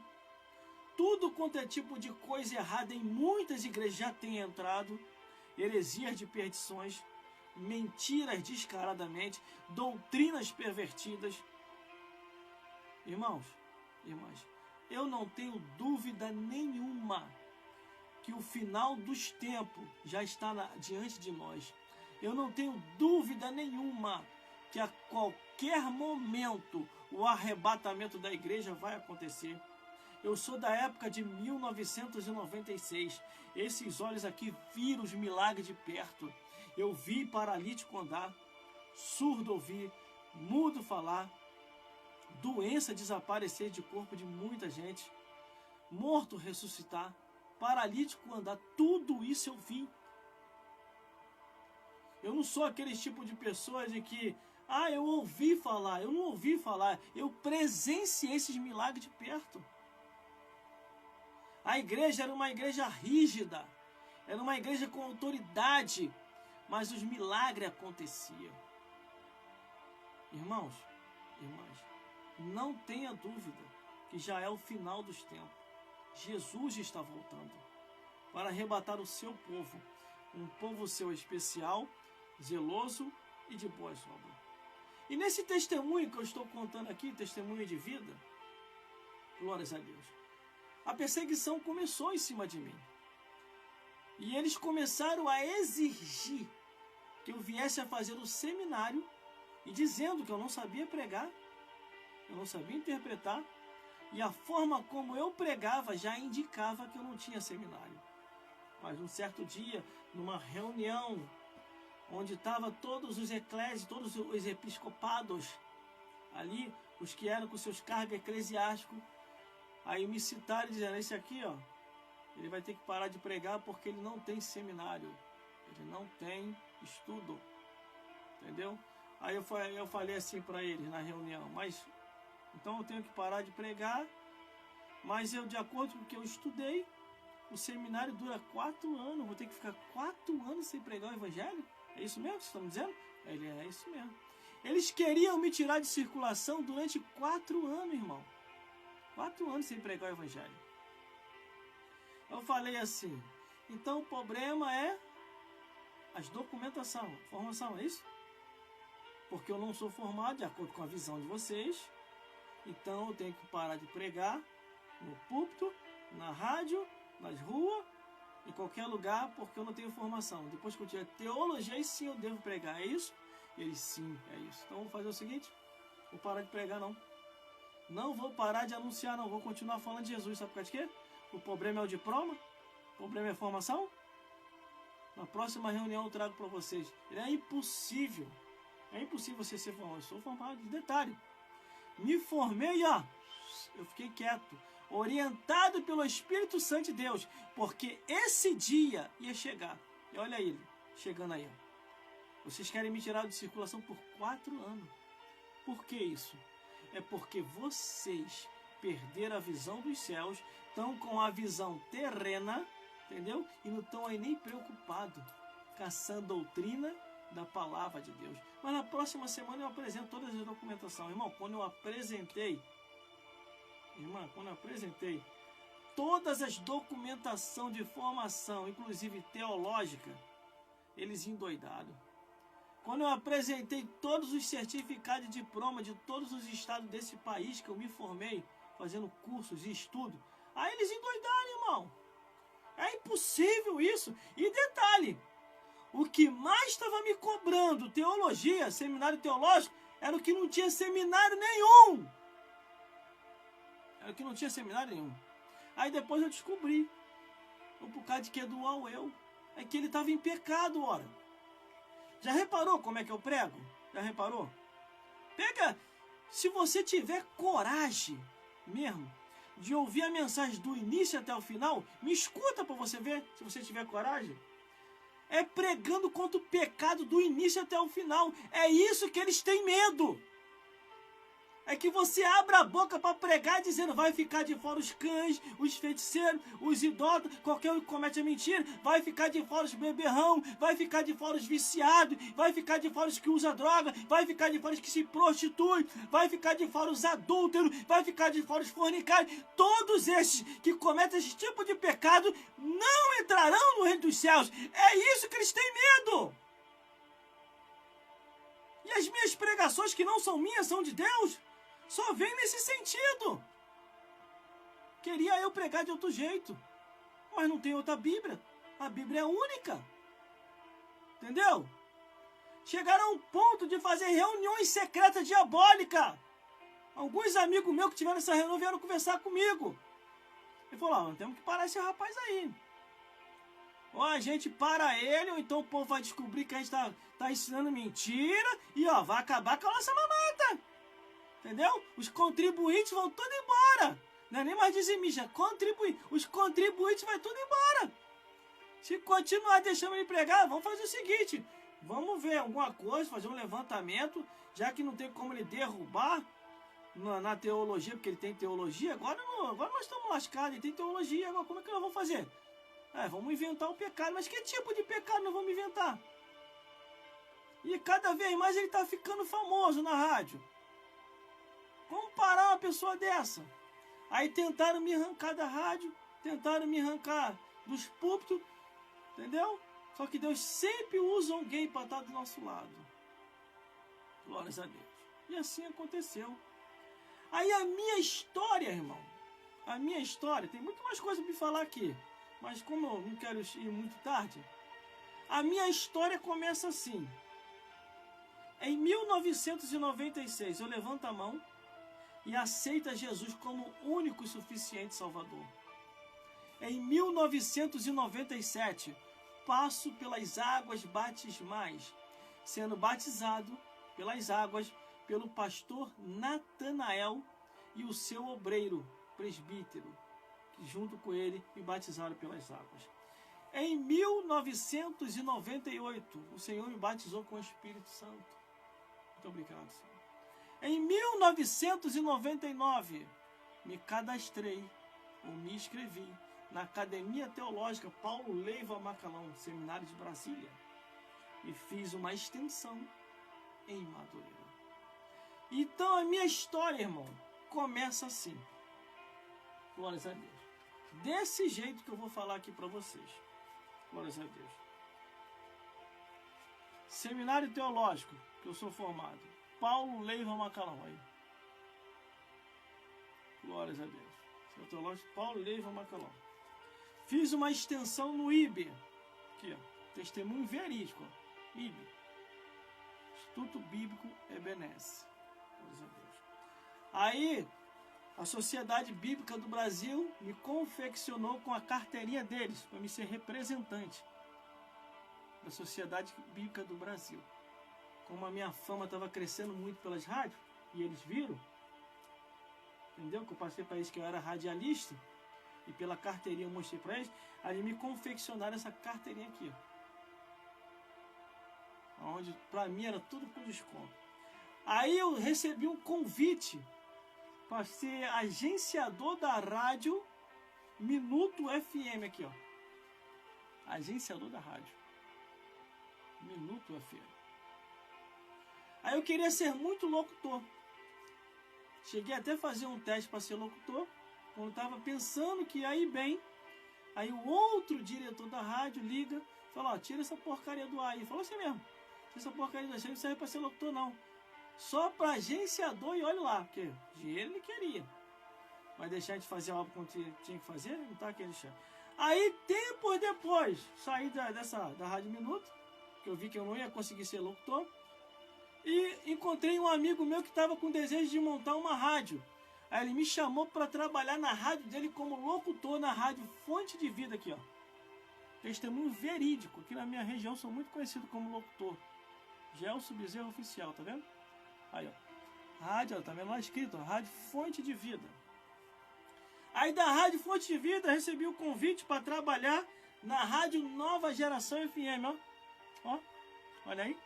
Speaker 1: Tudo quanto é tipo de coisa errada em muitas igrejas já tem entrado. Heresias de perdições, mentiras descaradamente, doutrinas pervertidas. Irmãos, irmãs, eu não tenho dúvida nenhuma que o final dos tempos já está diante de nós. Eu não tenho dúvida nenhuma que a qualquer momento o arrebatamento da igreja vai acontecer. Eu sou da época de 1996. Esses olhos aqui viram os milagres de perto. Eu vi paralítico andar, surdo ouvir, mudo falar, doença desaparecer de corpo de muita gente, morto ressuscitar, paralítico andar. Tudo isso eu vi. Eu não sou aquele tipo de pessoa de que, eu ouvi falar. Eu não ouvi falar. Eu presenciei esses milagres de perto. A igreja era uma igreja rígida. Era uma igreja com autoridade. Mas os milagres aconteciam. Irmãos, irmãs, não tenha dúvida que já é o final dos tempos. Jesus está voltando para arrebatar o seu povo. Um povo seu especial, zeloso e de boas obras. E nesse testemunho que eu estou contando aqui, testemunho de vida, glórias a Deus, a perseguição começou em cima de mim. E eles começaram a exigir que eu viesse a fazer o seminário, e dizendo que eu não sabia pregar, eu não sabia interpretar, e a forma como eu pregava já indicava que eu não tinha seminário. Mas um certo dia, numa reunião, onde estavam todos os eclésios, todos os episcopados, ali, os que eram com seus cargos eclesiásticos, aí me citaram e disseram, esse aqui, ele vai ter que parar de pregar porque ele não tem seminário, ele não tem estudo, entendeu? Aí eu falei assim para eles na reunião, mas então eu tenho que parar de pregar, mas eu, de acordo com o que eu estudei, o seminário dura 4 anos, vou ter que ficar 4 anos sem pregar o evangelho? É isso mesmo que vocês estão me dizendo? Ele é isso mesmo. Eles queriam me tirar de circulação durante 4 anos, irmão. 4 anos sem pregar o evangelho. Eu falei assim, então o problema é as documentação, formação, é isso? Porque eu não sou formado de acordo com a visão de vocês, então eu tenho que parar de pregar no púlpito, na rádio, nas ruas, em qualquer lugar, porque eu não tenho formação. Depois que eu tiver teologia, aí sim eu devo pregar, é isso? E ele, sim, é isso. Então vou fazer o seguinte, vou parar de pregar não. Não vou parar de anunciar não, vou continuar falando de Jesus, sabe por causa de quê? O problema é o diploma, o problema é a formação. Na próxima reunião eu trago para vocês. É impossível você ser formado. Eu sou formado, de detalhe. Me formei, eu fiquei quieto, orientado pelo Espírito Santo de Deus, porque esse dia ia chegar. E olha ele, chegando aí. Vocês querem me tirar de circulação por 4 anos. Por que isso? É porque vocês perderam a visão dos céus, estão com a visão terrena, entendeu? E não estão aí nem preocupados, caçando doutrina da palavra de Deus. Mas na próxima semana eu apresento todas as documentações. Irmão, quando eu apresentei todas as documentação de formação, inclusive teológica, eles endoidaram. Quando eu apresentei todos os certificados de diploma de todos os estados desse país que eu me formei, fazendo cursos e estudo, aí eles endoidaram, irmão. É impossível isso. E detalhe, o que mais estava me cobrando, teologia, seminário teológico, era o que não tinha seminário nenhum. Aí depois eu descobri, por causa de que é do eu, é que ele estava em pecado, ora. Já reparou como é que eu prego? Já reparou? Pega, se você tiver coragem mesmo de ouvir a mensagem do início até o final, me escuta para você ver, se você tiver coragem. É pregando contra o pecado do início até o final. É isso que eles têm medo. É que você abra a boca para pregar dizendo vai ficar de fora os cães, os feiticeiros, os idólatras, qualquer um que comete a mentira, vai ficar de fora os beberrão, vai ficar de fora os viciados, vai ficar de fora os que usam droga, vai ficar de fora os que se prostituem, vai ficar de fora os adúlteros, vai ficar de fora os fornicários. Todos esses que cometem esse tipo de pecado não entrarão no reino dos céus. É isso que eles têm medo. E as minhas pregações que não são minhas, são de Deus, só vem nesse sentido. Queria eu pregar de outro jeito, mas não tem outra Bíblia. A Bíblia é única. Entendeu? Chegaram a um ponto de fazer reuniões secretas diabólicas. Alguns amigos meus que tiveram essa reunião vieram conversar comigo. Ele falou, ó, temos que parar esse rapaz aí. Ou a gente para ele, ou então o povo vai descobrir que a gente tá ensinando mentira e ó, vai acabar com a nossa mamata. Entendeu? Os contribuintes vão tudo embora. Não é nem mais dizimista, contribuinte. Os contribuintes vão tudo embora. Se continuar deixando ele pregar, vamos fazer o seguinte. Vamos ver alguma coisa, fazer um levantamento, já que não tem como ele derrubar na teologia, porque ele tem teologia. Agora nós estamos lascados, ele tem teologia. Agora como é que nós vamos fazer? Vamos inventar um pecado. Mas que tipo de pecado nós vamos inventar? E cada vez mais ele está ficando famoso na rádio. Como parar uma pessoa dessa? Aí tentaram me arrancar da rádio, tentaram me arrancar dos púlpitos, entendeu? Só que Deus sempre usa alguém para estar do nosso lado. Glórias a Deus. E assim aconteceu. Aí a minha história, irmão, a minha história, tem muito mais coisa para me falar aqui, mas como eu não quero ir muito tarde, a minha história começa assim. Em 1996, eu levanto a mão e aceito Jesus como único e suficiente Salvador. Em 1997, passo pelas águas batismais, sendo batizado pelas águas pelo pastor Natanael e o seu obreiro, presbítero, que junto com ele me batizaram pelas águas. Em 1998, o Senhor me batizou com o Espírito Santo. Muito obrigado, Senhor. Em 1999, me cadastrei, ou me inscrevi, na Academia Teológica Paulo Leiva Macalão, Seminário de Brasília, e fiz uma extensão em Madureira. Então a minha história, irmão, começa assim. Glórias a Deus. Desse jeito que eu vou falar aqui para vocês. Glórias a Deus. Seminário Teológico, que eu sou formado. Paulo Leiva Macalão, aí. Glórias a Deus. Seminário Teológico, Paulo Leiva Macalão. Fiz uma extensão no IB. Aqui, ó. Testemunho verídico, ó. IB. Instituto Bíblico Ebenezer. Glórias a Deus. Aí, a Sociedade Bíblica do Brasil me confeccionou com a carteirinha deles, para me ser representante da Sociedade Bíblica do Brasil. Como a minha fama estava crescendo muito pelas rádios, e eles viram, entendeu? Que eu passei para eles que eu era radialista, e pela carteirinha eu mostrei para eles, aí me confeccionaram essa carteirinha aqui, ó. Onde para mim era tudo com desconto. Aí eu recebi um convite para ser agenciador da rádio Minuto FM aqui, ó. Agenciador da rádio Minuto FM. Aí eu queria ser muito locutor. Cheguei até a fazer um teste para ser locutor. Quando estava pensando que ia ir bem, aí o outro diretor da rádio liga, fala, ó, tira essa porcaria do ar aí. Falou assim mesmo, tira essa porcaria do ar, não serve para ser locutor não. Só para agenciador e olha lá, porque dinheiro ele queria. Mas deixar de fazer algo que tinha que fazer, não tá aquele chão. Aí, tempos depois, saí da Rádio Minuto, que eu vi que eu não ia conseguir ser locutor, e encontrei um amigo meu que estava com desejo de montar uma rádio. Aí ele me chamou para trabalhar na rádio dele como locutor na rádio Fonte de Vida aqui, ó. Testemunho verídico. Aqui na minha região sou muito conhecido como locutor. Gelson Bezerra Oficial, tá vendo? Aí, ó. Rádio, ó, tá vendo lá escrito, ó, Rádio Fonte de Vida. Aí da Rádio Fonte de Vida recebi o convite para trabalhar na Rádio Nova Geração FM, ó. Ó, olha aí.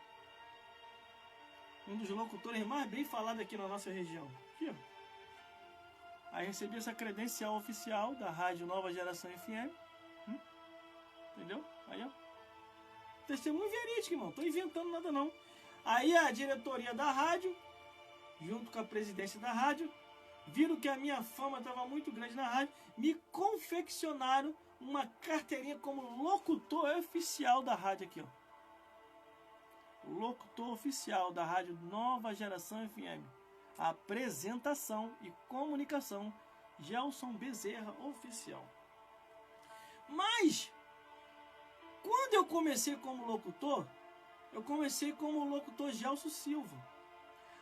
Speaker 1: Um dos locutores mais bem falados aqui na nossa região. Aqui, ó. Aí recebi essa credencial oficial da Rádio Nova Geração FM. Entendeu? Aí, ó. Testemunho verídico, irmão. Tô inventando nada, não. Aí a diretoria da rádio, junto com a presidência da rádio, viram que a minha fama estava muito grande na rádio, me confeccionaram uma carteirinha como locutor oficial da rádio aqui, ó. Locutor oficial da Rádio Nova Geração FM. Apresentação e comunicação, Gelson Bezerra Oficial. Mas, quando eu comecei como locutor, eu comecei como locutor Gelson Silva.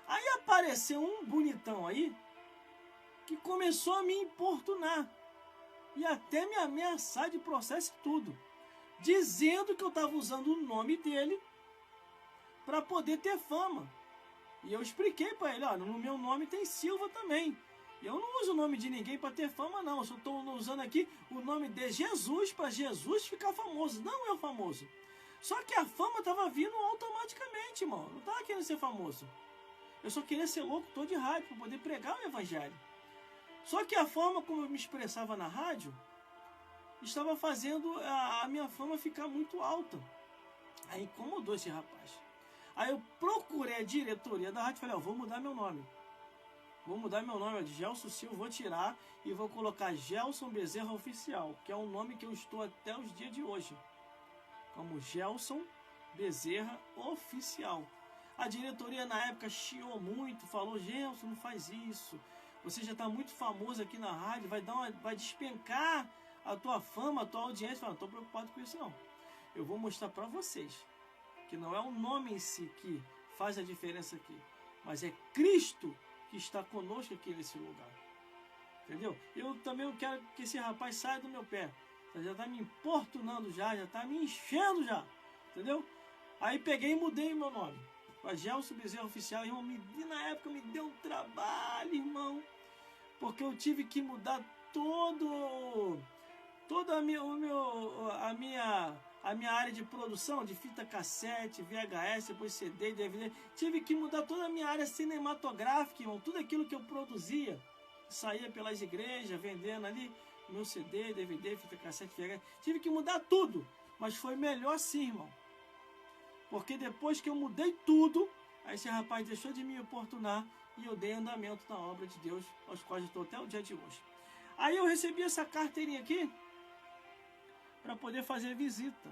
Speaker 1: Aí apareceu um bonitão aí, que começou a me importunar. e até me ameaçar de processo e tudo, dizendo que eu estava usando o nome dele para poder ter fama. E eu expliquei para ele, olha, no meu nome tem Silva também. Eu não uso o nome de ninguém para ter fama, não. Eu só estou usando aqui o nome de Jesus para Jesus ficar famoso, não eu famoso. Só que a fama estava vindo automaticamente, irmão. Eu não estava querendo ser famoso. Eu só queria ser locutor de rádio para poder pregar o evangelho. Só que a forma como eu me expressava na rádio estava fazendo a minha fama ficar muito alta. Aí incomodou esse rapaz. Aí eu procurei a diretoria da rádio e falei, vou mudar meu nome. Vou mudar meu nome de Gelson Silva, vou tirar e vou colocar Gelson Bezerra Oficial, que é um nome que eu estou até os dias de hoje. Como Gelson Bezerra Oficial. A diretoria na época chiou muito, falou, Gelson, não faz isso. Você já está muito famoso aqui na rádio, vai despencar a tua fama, a tua audiência. Eu falei, não estou preocupado com isso não. Eu vou mostrar para vocês que não é o nome em si que faz a diferença aqui, mas é Cristo que está conosco aqui nesse lugar. Entendeu? Eu também quero que esse rapaz saia do meu pé. Já está me importunando já está me enchendo já. Entendeu? Aí peguei e mudei meu nome. Para Gelson Bezerra Oficial, irmão, na época me deu um trabalho, irmão. Porque eu tive que mudar toda a minha área de produção, de fita cassete, VHS, depois CD, DVD. Tive que mudar toda a minha área cinematográfica, irmão. Tudo aquilo que eu produzia, saía pelas igrejas, vendendo ali meu CD, DVD, fita cassete, VHS. Tive que mudar tudo, mas foi melhor assim, irmão. Porque depois que eu mudei tudo, aí esse rapaz deixou de me importunar e eu dei andamento na obra de Deus, aos quais eu estou até o dia de hoje. Aí eu recebi essa carteirinha aqui para poder fazer visita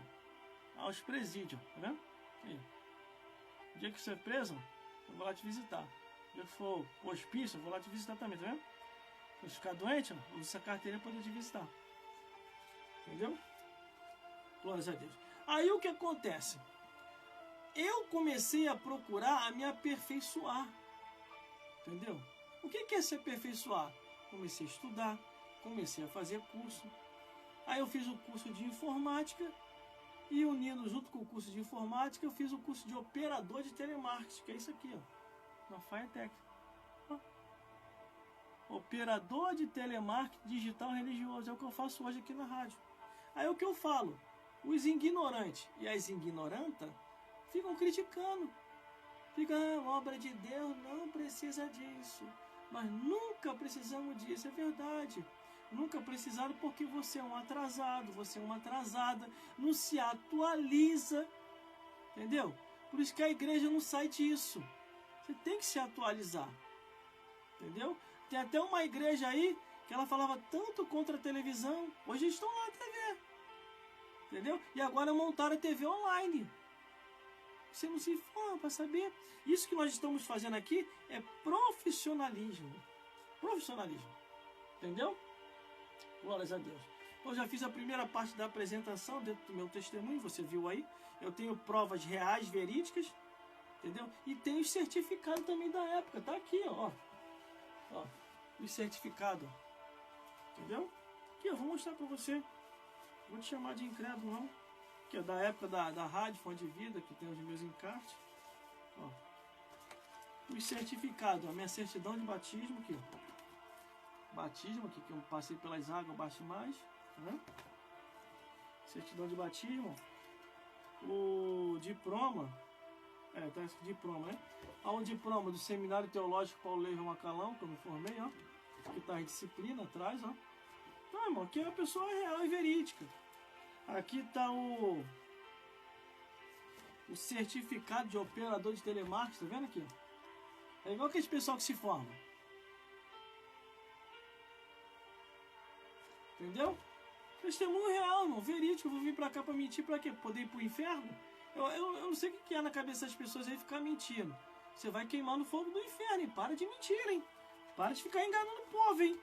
Speaker 1: aos presídios, tá vendo? Aí. O dia que você é preso, eu vou lá te visitar. O dia que for hospício, eu vou lá te visitar também, tá vendo? Se ficar doente, eu uso essa carteirinha para poder te visitar. Entendeu? Glórias a Deus. Aí o que acontece? Eu comecei a procurar a me aperfeiçoar. Entendeu? O que é se aperfeiçoar? Comecei a estudar, comecei a fazer curso. Aí eu fiz o curso de informática e unindo junto com o curso de informática, eu fiz o curso de operador de telemarketing, que é isso aqui, ó, na Firetech. Operador de telemarketing digital religioso, é o que eu faço hoje aqui na rádio. Aí o que eu falo? Os ignorantes e as ignorantas ficam criticando. Ficam, obra de Deus não precisa disso. Nós nunca precisamos disso, é verdade. Nunca precisaram porque você é um atrasado, você é uma atrasada, não se atualiza. Entendeu? Por isso que a igreja não sai disso. Você tem que se atualizar. Entendeu? Tem até uma igreja aí que ela falava tanto contra a televisão. Hoje estão lá na TV. Entendeu? E agora montaram a TV online. Você não se informa para saber. Isso que nós estamos fazendo aqui é profissionalismo. Profissionalismo. Entendeu? Glórias a Deus. Eu já fiz a primeira parte da apresentação dentro do meu testemunho, você viu aí. Eu tenho provas reais, verídicas. Entendeu? E tenho os certificados também da época. Tá aqui, ó. Ó, os certificados. Entendeu? Aqui, eu vou mostrar para você. Vou te chamar de incrédulo, não. Que é da época da rádio Fonte de Vida, que tem os meus encartes. Ó. Os certificados, a minha certidão de batismo aqui, ó. Batismo aqui, que eu passei pelas águas, bate mais. Né? Certidão de batismo. O diploma. Tá esse diploma, né? Há um diploma do Seminário Teológico Paulo Leivão Macalão, que eu me formei, ó. Aqui tá a disciplina atrás, ó. Então, irmão, aqui é a pessoa real e verídica. Aqui está o certificado de operador de telemarketing, tá vendo aqui? É igual aquele pessoal que se forma. Entendeu? Testemunho real, irmão, verídico. Eu vou vir pra cá pra mentir pra quê? Poder ir pro inferno? Eu não sei o que é na cabeça das pessoas aí ficar mentindo. Você vai queimar no fogo do inferno, hein? Para de mentir, hein? Para de ficar enganando o povo, hein?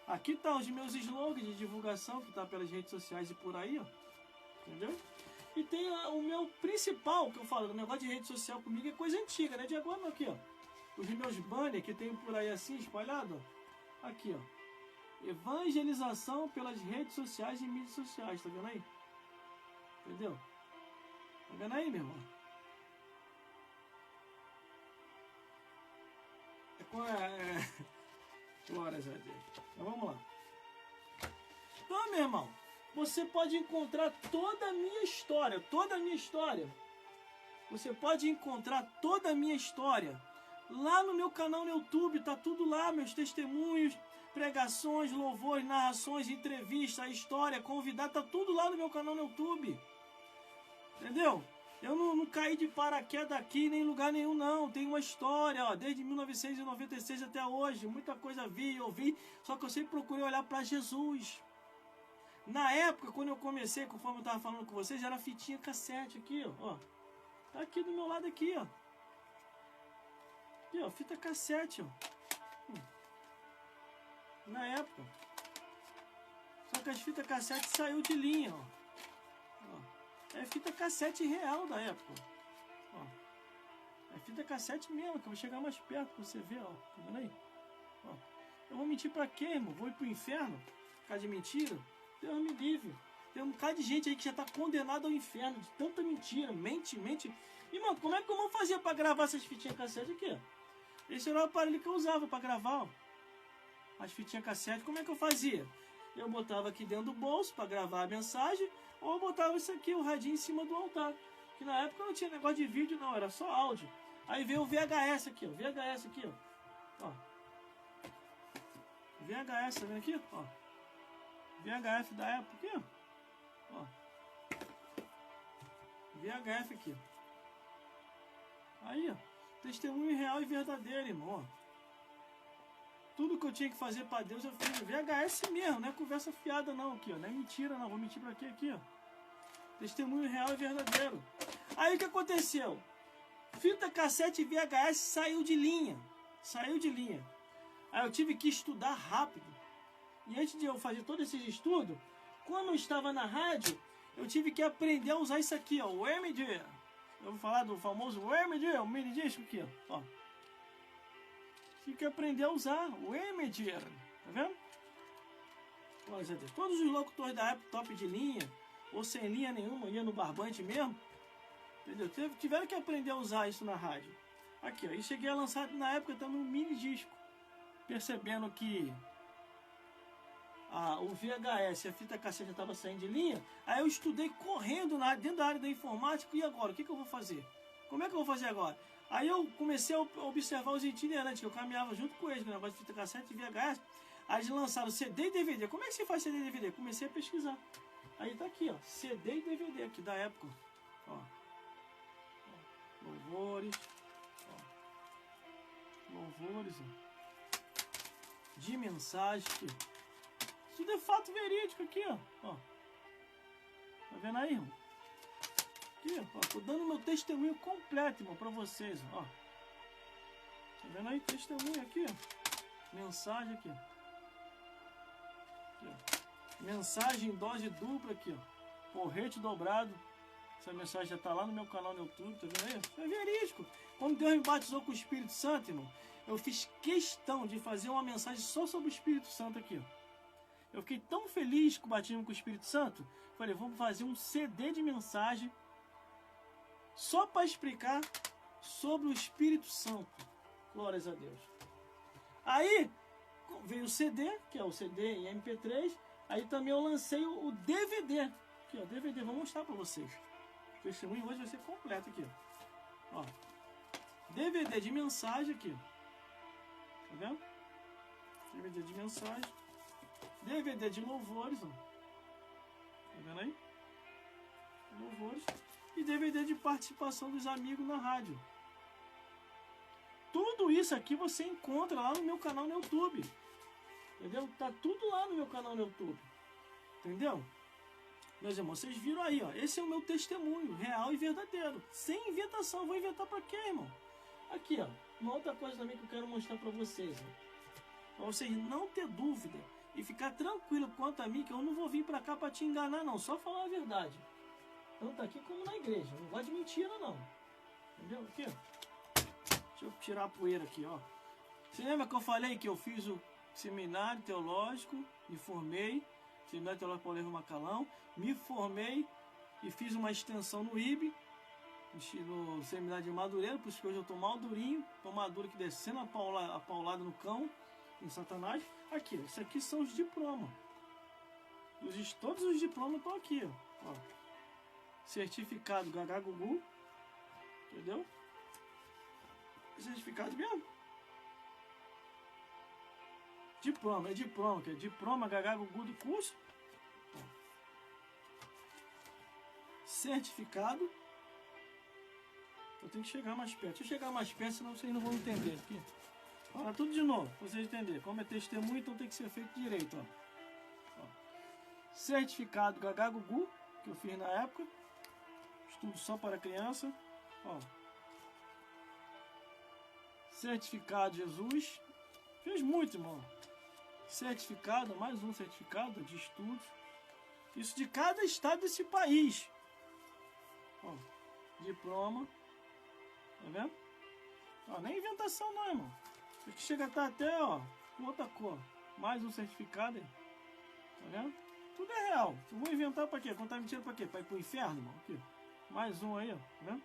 Speaker 1: Aqui tá os meus slogans de divulgação, que tá pelas redes sociais e por aí, ó. Entendeu? E tem o meu principal, que eu falo, o negócio de rede social comigo é coisa antiga, né? De agora, aqui, ó. Os meus banners que tem por aí assim, espalhado, ó. Aqui, ó. Evangelização pelas redes sociais e mídias sociais, tá vendo aí? Entendeu? Tá vendo aí, meu irmão? Glórias a Deus. Então vamos lá. Então, meu irmão, você pode encontrar toda a minha história, Você pode encontrar toda a minha história lá no meu canal no YouTube, tá tudo lá, meus testemunhos, pregações, louvores, narrações, entrevistas, a história, convidado, tá tudo lá no meu canal no YouTube. Entendeu? Eu não caí de paraquedas aqui nem em lugar nenhum, não. Tem uma história, ó, desde 1996 até hoje. Muita coisa vi e ouvi, só que eu sempre procurei olhar para Jesus. Na época, quando eu comecei, conforme eu estava falando com vocês, era fitinha cassete aqui, ó. Tá aqui do meu lado aqui, ó. Aqui, ó, fita cassete, ó. Na época. Só que as fitas cassete saiu de linha, ó. É fita cassete real da época. Ó. É fita cassete mesmo, que eu vou chegar mais perto pra você ver, ó. Tá vendo aí? Ó. Eu vou mentir pra quê, irmão? Vou ir pro inferno? Por causa de mentira? Deus me livre. Tem um bocado de gente aí que já tá condenado ao inferno de tanta mentira. Mente. E, mano, como é que eu vou fazer pra gravar essas fitinhas cassete aqui, ó? Esse era o aparelho que eu usava pra gravar, ó. As fitinhas cassete, como é que eu fazia? Eu botava aqui dentro do bolso para gravar a mensagem, ou eu botava isso aqui, o radinho em cima do altar. Que na época não tinha negócio de vídeo não, era só áudio. Aí veio o VHS aqui, ó. VHS aqui, ó. VHS, tá vendo aqui? Ó. VHF da época aqui, ó. VHF aqui. Aí, ó. Testemunho real e verdadeiro, irmão. Ó. Tudo que eu tinha que fazer para Deus eu fiz. VHS mesmo, não é conversa fiada não aqui, ó. Não é mentira não, vou mentir para quê aqui, ó. Testemunho real e verdadeiro. Aí o que aconteceu? Fita cassete VHS saiu de linha. Aí eu tive que estudar rápido. E antes de eu fazer todo esse estudo, como eu estava na rádio, eu tive que aprender a usar isso aqui, ó. O MD. Eu vou falar do famoso MD, o mini disco aqui, ó. Tive que aprender a usar o MD. Tá vendo? Todos os locutores da época, top de linha, ou sem linha nenhuma, ia no barbante mesmo, entendeu? Tiveram que aprender a usar isso na rádio. Aqui, ó, e cheguei a lançar na época também um mini disco, percebendo que o VHS e a fita cassete estava saindo de linha. Aí eu estudei correndo dentro da área da informática. E agora, o que eu vou fazer? Como é que eu vou fazer agora? Aí eu comecei a observar os itinerantes, que eu caminhava junto com eles, com o negócio de fita cassete e VHS. Aí eles lançaram CD e DVD. Como é que se faz CD e DVD? Comecei a pesquisar. Aí tá aqui, ó, CD e DVD aqui da época. Ó. Louvores. Ó. Louvores, ó. De mensagem aqui. Tudo é fato verídico aqui, ó. Tá vendo aí, irmão? Aqui, ó. Tô dando meu testemunho completo, irmão, pra vocês, ó. Tá vendo aí? Testemunho aqui, ó. Mensagem aqui, ó. Mensagem em dose dupla aqui, ó. Porrete dobrado. Essa mensagem já tá lá no meu canal no YouTube, tá vendo aí? É verídico. Quando Deus me batizou com o Espírito Santo, irmão, eu fiz questão de fazer uma mensagem só sobre o Espírito Santo aqui, ó. Eu fiquei tão feliz com o batismo com o Espírito Santo, falei, vamos fazer um CD de mensagem só para explicar sobre o Espírito Santo. Glórias a Deus. Aí veio o CD, que é o CD em MP3. Aí também eu lancei o DVD. Aqui, ó, DVD, vou mostrar para vocês. O testemunho hoje vai ser completo aqui, ó. DVD de mensagem aqui. Tá vendo? DVD de mensagem. DVD de louvores, ó. Tá vendo aí? Louvores. E DVD de participação dos amigos na rádio. Tudo isso aqui você encontra lá no meu canal no YouTube. Entendeu? Tá tudo lá no meu canal no YouTube. Entendeu? Meus irmãos, vocês viram aí, ó. Esse é o meu testemunho, real e verdadeiro. Sem inventação. Eu vou inventar pra quê, irmão? Aqui, ó. Uma outra coisa também que eu quero mostrar pra vocês, ó. Pra vocês não ter dúvida e ficar tranquilo quanto a mim, que eu não vou vir pra cá pra te enganar, não. Só falar a verdade. Tanto aqui como na igreja. Não gosto de mentira, não. Entendeu? Aqui, ó. Deixa eu tirar a poeira aqui, ó. Você lembra que eu falei que eu fiz seminário teológico, me formei, seminário teológico Paulo Herve Macalão, me formei e fiz uma extensão no IB, no seminário de Madureira, por isso que hoje eu estou mal durinho, estou maduro aqui descendo a paulada no cão, em Satanás. Aqui, isso aqui são os diplomas. Todos os diplomas estão aqui, ó. Certificado Gagá Gugu, entendeu? Certificado mesmo. Diploma, que é diploma Gagá Gugu do curso. Ó. Certificado. Eu tenho que chegar mais perto. Deixa eu chegar mais perto, senão vocês não vão entender aqui. Fala tudo de novo, pra vocês entenderem. Como é testemunho, então tem que ser feito direito, ó. Certificado Gagá Gugu, que eu fiz na época. Estudo só para criança. Ó. Certificado Jesus. Fiz muito, irmão. Certificado, mais um certificado de estudos. Isso de cada estado desse país. Ó. Diploma. Tá vendo? Ó, nem inventação não, irmão. Isso aqui chega a estar até, ó, com outra cor. Mais um certificado aí. Tá vendo? Tudo é real. Eu vou inventar pra quê? Contar mentira pra quê? Pra ir pro inferno, irmão? Aqui. Mais um aí, ó. Tá vendo?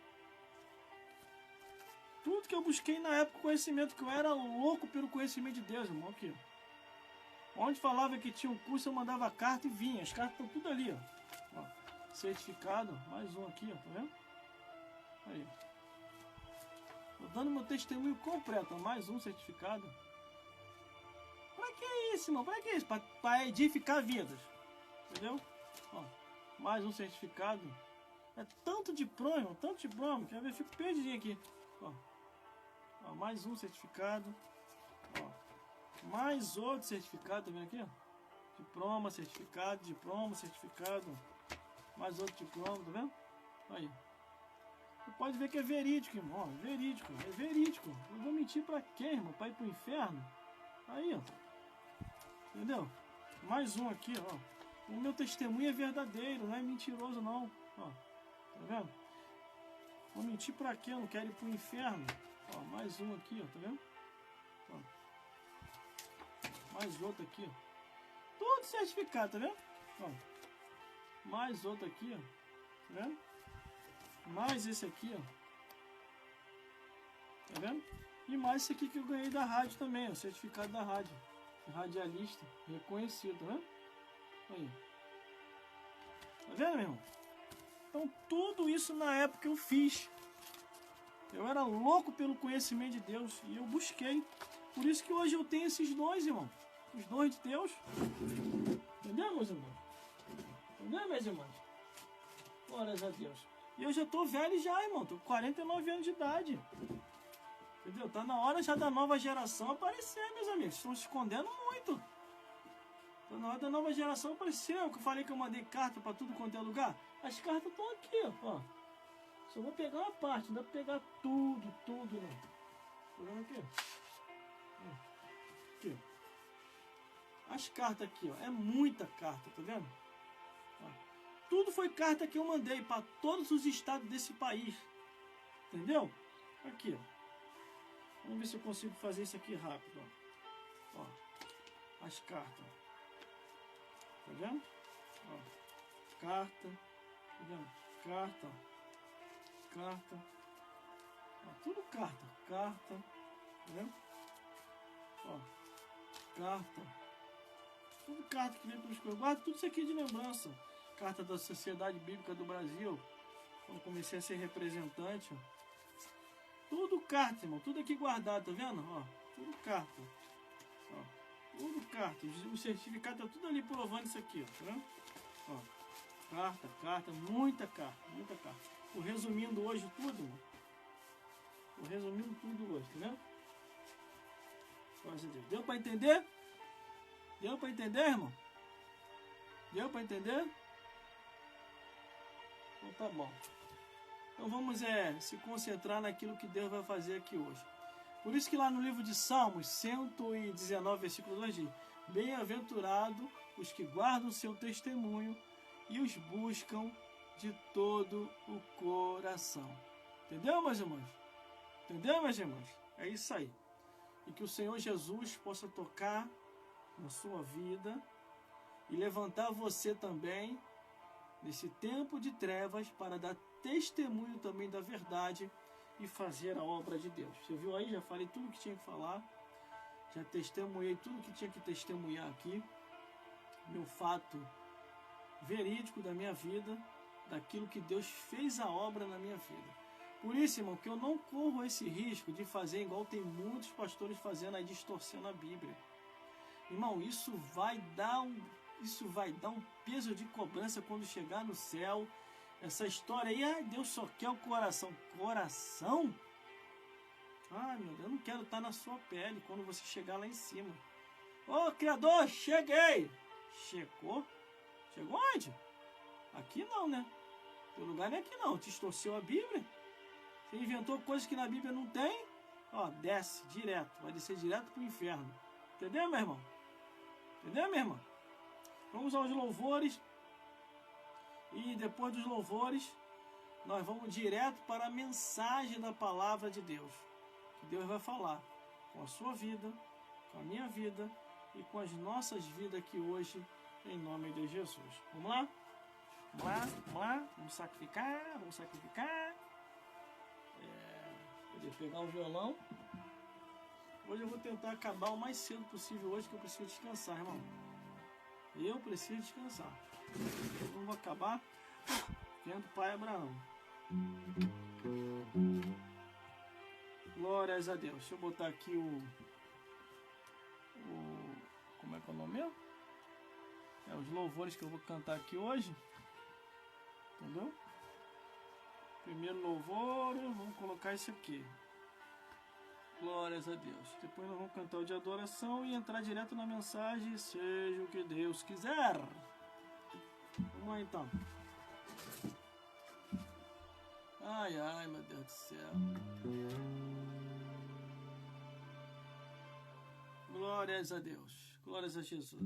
Speaker 1: Tudo que eu busquei na época, conhecimento, que eu era louco pelo conhecimento de Deus, irmão. Aqui. Onde falava que tinha um curso, eu mandava carta e vinha. As cartas estão tudo ali, ó. Certificado. Mais um aqui, ó. Tá vendo? Aí. Tô dando meu testemunho completo. Mais um certificado. Pra que isso, irmão? Pra que isso? Pra edificar vidas. Entendeu? Ó, mais um certificado. É tanto diploma, irmão. Tanto diploma. Quer ver? Eu fico perdidinho aqui. Ó. Ó, mais um certificado. Ó. Mais outro certificado. Tá vendo aqui? Ó? Diploma, certificado. Diploma, certificado. Mais outro diploma. Tá vendo? Aí. Você pode ver que é verídico, irmão. Ó, verídico. É verídico. Eu vou mentir pra quê, irmão? Pra ir pro inferno? Aí, ó. Entendeu? Mais um aqui, ó. O meu testemunho é verdadeiro, não é mentiroso, não. Ó. Tá vendo? Vou mentir pra quê? Eu não quero ir pro inferno. Ó, mais um aqui, ó. Tá vendo? Ó. Mais outro aqui, ó. Tudo certificado, tá vendo? Ó. Mais outro aqui, ó. Tá vendo? Mais esse aqui, ó. Tá vendo? E mais esse aqui que eu ganhei da rádio também, ó. Certificado da rádio. Radialista. Reconhecido, tá vendo? Aí. Tá vendo, meu irmão? Então tudo isso na época eu fiz. Eu era louco pelo conhecimento de Deus. E eu busquei. Por isso que hoje eu tenho esses dons, irmão. Os dons de Deus. Entendeu, meus irmãos? Entendeu, meus irmãos? Glórias a Deus. E eu já tô velho já, irmão. Tô com 49 anos de idade. Entendeu? Tá na hora já da nova geração aparecer, meus amigos. Estão se escondendo muito. Tá na hora da nova geração aparecer. Eu falei que eu mandei carta pra tudo quanto é lugar. As cartas estão aqui, ó. Só vou pegar uma parte. Não dá pra pegar tudo, né? Tô vendo aqui. Aqui. As cartas aqui, ó. É muita carta, tá vendo? Ó. Tudo foi carta que eu mandei para todos os estados desse país. Entendeu? Aqui, ó. Vamos ver se eu consigo fazer isso aqui rápido, ó. Ó. As cartas. Tá vendo? Ó. Carta. Tá vendo? Carta. Carta. Ó. Tudo carta. Carta. Tá vendo? Ó. Carta. Tudo carta que vem pelos coisas. Guardo tudo isso aqui de lembrança. Carta da Sociedade Bíblica do Brasil. Quando comecei a ser representante. Ó. Tudo carta, irmão. Tudo aqui guardado, tá vendo? Ó. Tudo carta. Ó. Tudo carta. O certificado tá tudo ali provando isso aqui, ó. Tá vendo? Ó. Carta. Muita carta. Muita carta. Tô resumindo hoje tudo, irmão. Tô resumindo tudo hoje, tá vendo? Deu pra entender? Deu pra entender, irmão? Deu pra entender? Então tá bom. Então vamos se concentrar naquilo que Deus vai fazer aqui hoje. Por isso que lá no livro de Salmos 119, versículo 2 diz: bem-aventurado os que guardam o seu testemunho e os buscam de todo o coração. Entendeu, meus irmãos? Entendeu, meus irmãos? É isso aí. E que o Senhor Jesus possa tocar na sua vida e levantar você também nesse tempo de trevas para dar testemunho também da verdade e fazer a obra de Deus. Você viu aí? Já falei tudo que tinha que falar, já testemunhei tudo que tinha que testemunhar aqui, meu fato verídico da minha vida, daquilo que Deus fez a obra na minha vida. Por isso, irmão, que eu não corro esse risco de fazer igual tem muitos pastores fazendo aí, distorcendo a Bíblia. Irmão, isso vai dar um peso de cobrança quando chegar no céu. Essa história aí, Deus só quer o coração. Coração? Ai, meu Deus, eu não quero estar na sua pele quando você chegar lá em cima. Ô, Criador, cheguei! Chegou? Chegou onde? Aqui não, né? Teu lugar não é aqui não. Te distorceu a Bíblia? Você inventou coisas que na Bíblia não tem? Ó, desce direto. Vai descer direto para o inferno. Entendeu, meu irmão? Entendeu, minha irmã? Vamos aos louvores. E depois dos louvores, nós vamos direto para a mensagem da palavra de Deus. Que Deus vai falar com a sua vida, com a minha vida e com as nossas vidas aqui hoje, em nome de Jesus. Vamos lá? Vamos lá, vamos lá. Vamos sacrificar, vamos sacrificar. Poder pegar o violão. Hoje eu vou tentar acabar o mais cedo possível hoje, que eu preciso descansar, irmão. Eu preciso descansar. Eu não vou acabar vendo o pai Abraão. Glórias a Deus. Deixa eu botar aqui como é que é o nome mesmo? Os louvores que eu vou cantar aqui hoje. Entendeu? Primeiro louvor, vamos colocar esse aqui. Glórias a Deus. Depois nós vamos cantar o de adoração e entrar direto na mensagem, seja o que Deus quiser. Vamos lá então. Ai, ai, meu Deus do céu. Glórias a Deus. Glórias a Jesus.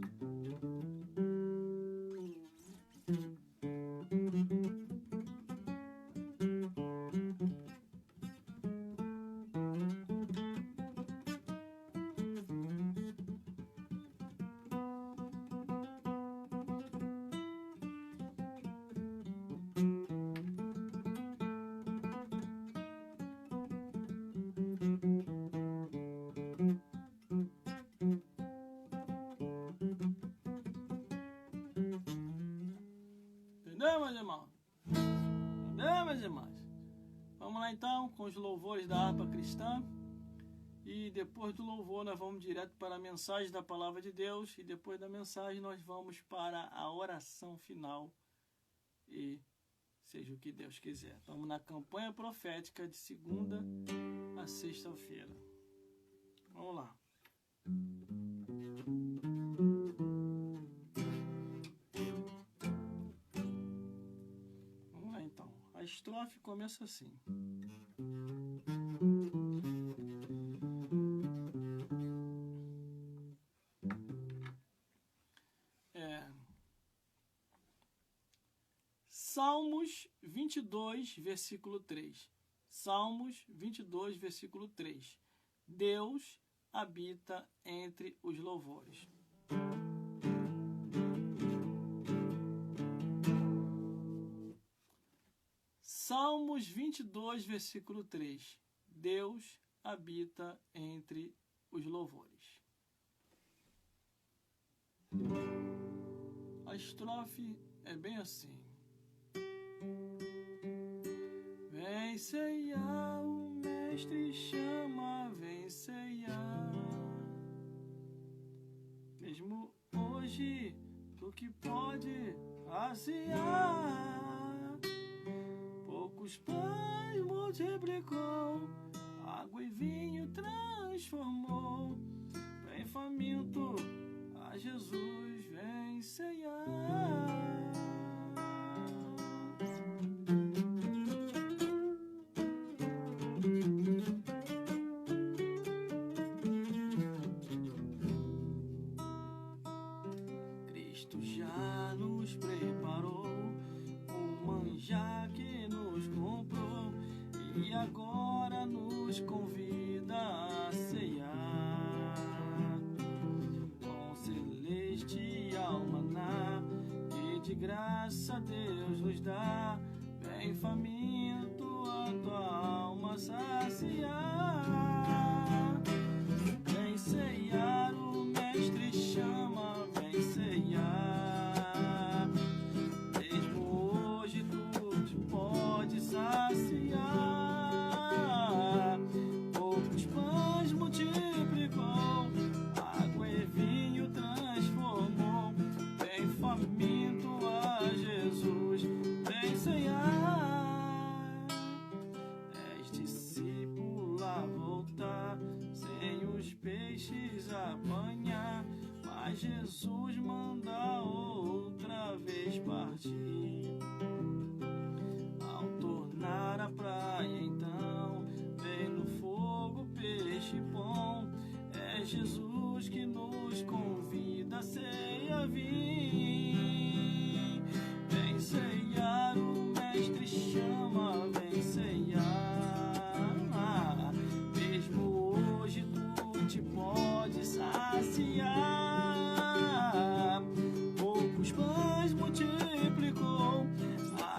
Speaker 1: Entendeu, meus irmãos? Entendeu, meus irmãos? Vamos lá então com os louvores da harpa cristã. E depois do louvor nós vamos direto para a mensagem da palavra de Deus. E depois da mensagem nós vamos para a oração final. E seja o que Deus quiser. Estamos na campanha profética de segunda a sexta-feira. Vamos lá. Vamos lá então. A estrofe começa assim. Salmos 22, versículo 3. Salmos 22, versículo 3. Deus habita entre os louvores. Salmos 22, versículo 3. Deus habita entre os louvores. A estrofe é bem assim. Vem ceiar, o mestre chama, vem ceiar. Mesmo hoje, tu que pode saciar. Poucos pães multiplicou, água e vinho transformou. Vem faminto, a Jesus vem ceiar. Cristo já nos preparou o manjar que nos comprou e agora nos convida a ceiar. Com dá, vem faminto a tua alma saciar. Vem ceiar, o mestre chama, vem ceiar. Mesmo hoje tu te pode saciar. Poucos pães multiplicou, água e vinho transformou. Vem faminto a Jesus, vem ceiar. És discípulo a voltar, sem os peixes apanhar, mas Jesus manda outra vez partir. Ao tornar a praia então, vem no fogo peixe bom. É Jesus que nos convida a ceia vir. Vem ceiar, o mestre chama, vem ceiar. Mesmo hoje tu te pode saciar. Poucos pães multiplicou,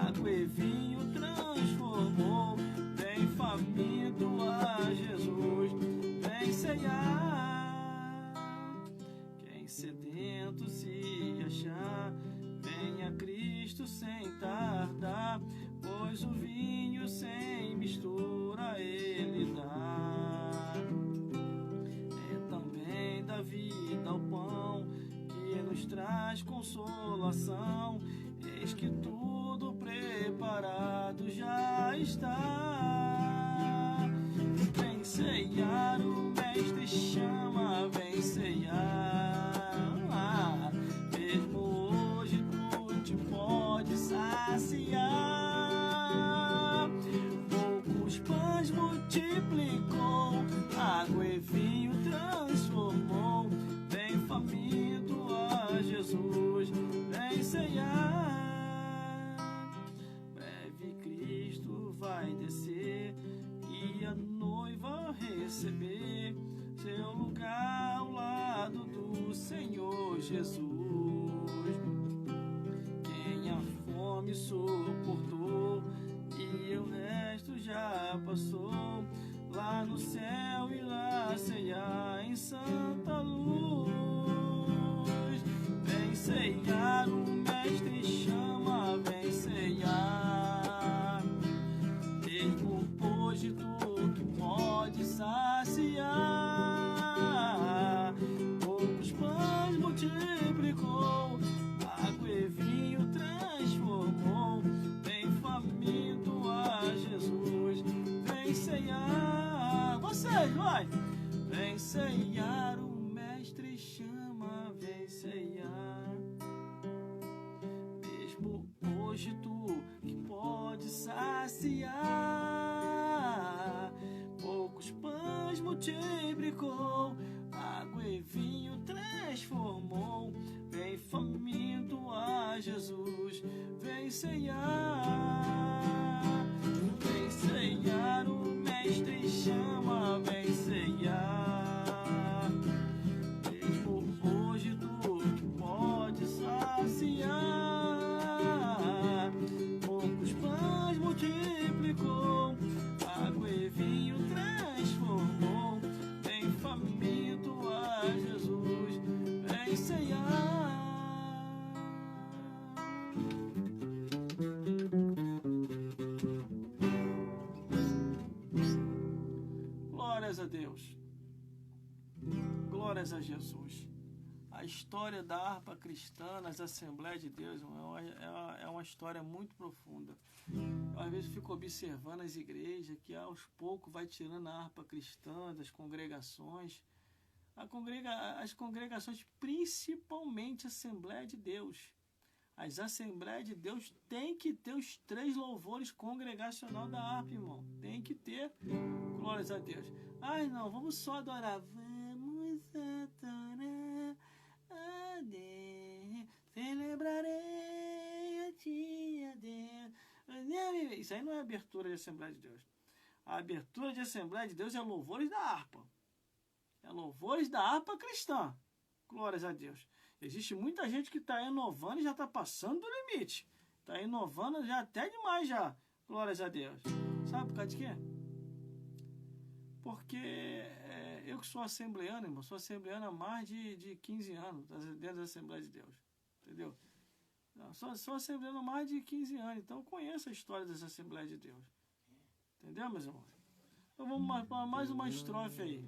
Speaker 1: água e vinho transformou. Vem faminto a Jesus, vem ceiar. Quem sedento se achar, venha a Cristo sem tardar, pois o vinho sem mistura ele dá. É também da vida o pão que nos traz consolação. Eis que tudo preparado já está. Vem ceiar, o mestre chama, vem ceiar. Mesmo hoje tu te pode saciar. Poucos pães multiplicou, água e vinho transformou. Vem faminto a Jesus, vem ceiar. Breve Cristo vai descer e a noiva receber seu lugar ao lado do Senhor Jesus. Quem a fome suportou e o resto já passou, lá no céu irá ceiar em santa luz. Vem ceiar, o mestre chama, vem ceiar. Mesmo hoje tu que pode saciar. Poucos pães multiplicou, água e vinho transformou. Vem faminto a Jesus, vem ceiar. Vocês, vai! Vem ceiar, o mestre chama, vem ceiar. Mesmo hoje tu que pode saciar. Poucos pães multiplicou, água e vinho transformou. Vem faminto a Jesus, vem ceiar. Vem ceiar, o mestre chama, vem ceiar. Mesmo hoje tu que pode saciar. Poucos pães multiplicou, água e vinho transformou. Vem faminto a Jesus, vem ceiar. Glórias a Deus, glórias a Jesus. A história da harpa cristã nas Assembleias de Deus é uma história muito profunda. Eu, às vezes, fico observando as igrejas que aos poucos vai tirando a harpa cristã das congregações. As congregações, principalmente a Assembleia de Deus. As Assembleias de Deus tem que ter os 3 louvores congregacional da harpa, irmão. Tem que ter. Glórias a Deus. Ai, não, vamos só adorar. Vamos adorar a Deus. Celebrarei a ti, a Deus. Isso aí não é abertura de Assembleia de Deus. A abertura de Assembleia de Deus é louvores da harpa. É louvores da harpa cristã. Glórias a Deus. Existe muita gente que está inovando e já está passando do limite. Tá inovando já até demais já. Glórias a Deus. Sabe por causa de quê? Porque eu que sou assembleano, irmão, sou assembleano há mais de 15 anos dentro da Assembleia de Deus. Entendeu? Sou assembleano há mais de 15 anos, então eu conheço a história dessa Assembleia de Deus. Entendeu, meus irmãos? Então vamos para mais uma estrofe aí.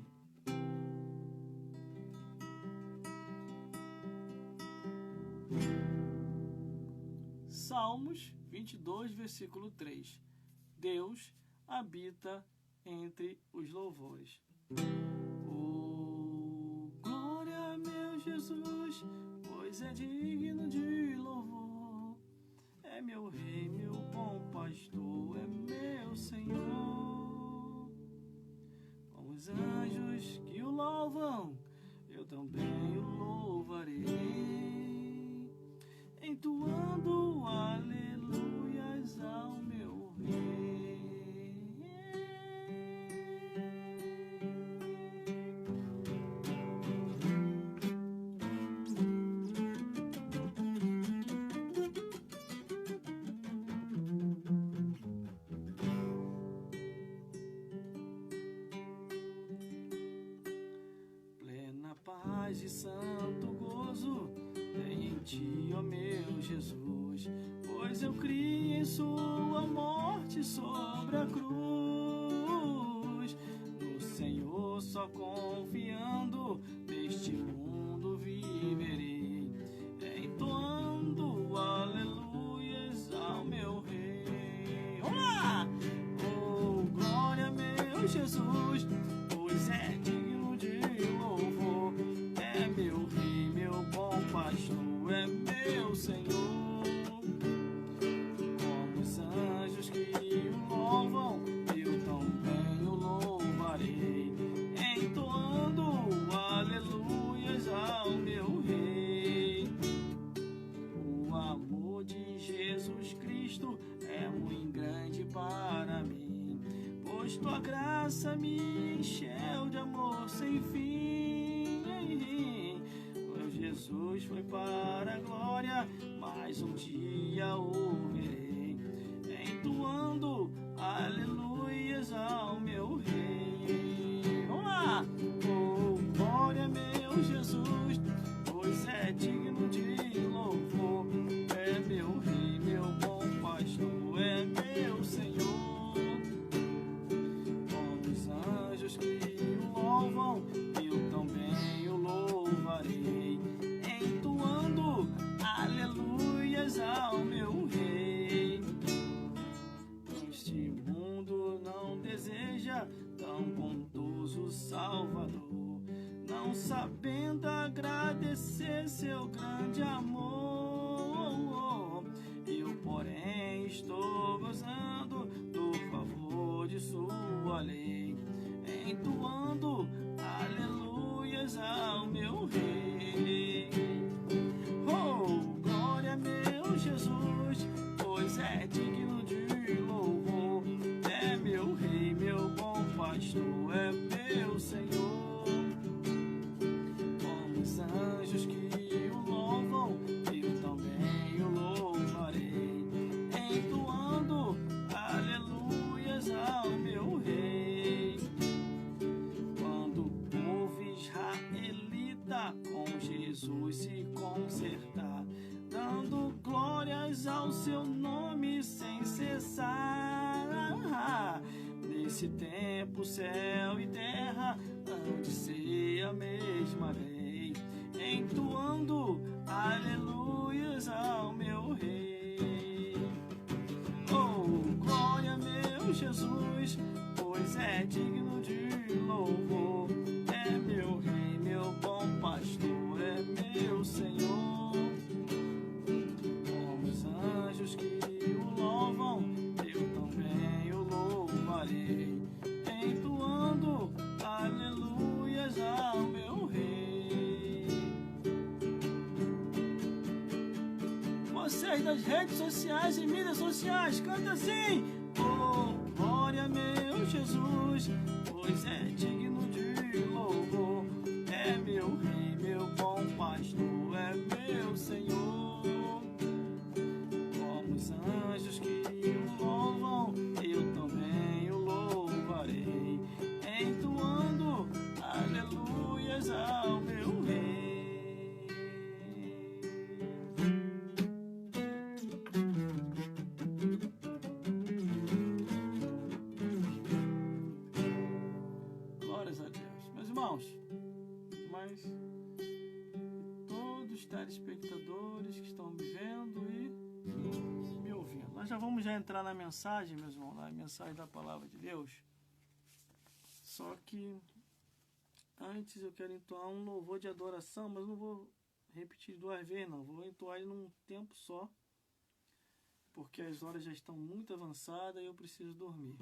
Speaker 1: Salmos 22, versículo 3. Deus habita entre os louvores. Oh, glória a meu Jesus, pois é digno de louvor. É meu rei, meu bom pastor, é meu Senhor. Com os anjos que o louvam, eu também o louvarei, entoando aleluias ao meu rei. Paz e santo gozo tem em ti, ó meu Jesus, pois eu criei em sua morte sobre a cruz. No Senhor só confiando, neste mundo viverei, entoando aleluias ao meu rei. Vamos lá! Oh, glória, meu Jesus, pois é digno de louvor. É meu rei, meu bom pastor, é meu Senhor. Como os anjos que o louvam, eu também o louvarei, entoando aleluias ao meu rei. O amor de Jesus Cristo é muito grande para mim, pois tua graça me encheu de amor sem fim. Meu Jesus foi para a glória, mas um dia o verei, entoando aleluias ao meu rei. Vamos lá! Oh, glória, meu Jesus, pois é digno de louvor. É meu rei, meu bom pastor, é meu Senhor. Com os anjos que o louvam, eu também o louvarei, entoando aleluias ao meu rei. Este mundo não deseja tão bondoso Salvador, não sabendo agradecer seu grande amor. Eu, porém, estou gozando do favor de sua lei, entoando aleluias ao meu rei. Oh, glória a meu Jesus, pois é digno de louvor. É meu rei, meu bom pastor, é meu Senhor. Como os anjos que o louvam, eu também o louvarei, entoando aleluias ao meu rei. Quando o povo israelita com Jesus se consertar, dando glórias ao seu nome sem cessar, nesse tempo céu e terra hão de ser a mesma lei, entoando aleluias ao meu rei. Oh, glória, meu Jesus, pois é digno de louvor. É meu rei, meu bom pastor, é meu Senhor. Como os anjos que o louvam, eu também o louvarei, entoando aleluias ao meu rei. Vocês das redes sociais e mídias sociais, canta assim: oh, glória, meu Jesus, pois é digno de louvor. É meu rei, meu bom pastor, é meu Senhor. Como os Meus irmãos, mas todos os telespectadores que estão me vendo e me ouvindo. Nós já vamos entrar na mensagem, meus irmãos, na mensagem da Palavra de Deus. Só que antes eu quero entoar um louvor de adoração, mas não vou repetir 2 vezes, não. Vou entoar ele num tempo só, porque as horas já estão muito avançadas e eu preciso dormir.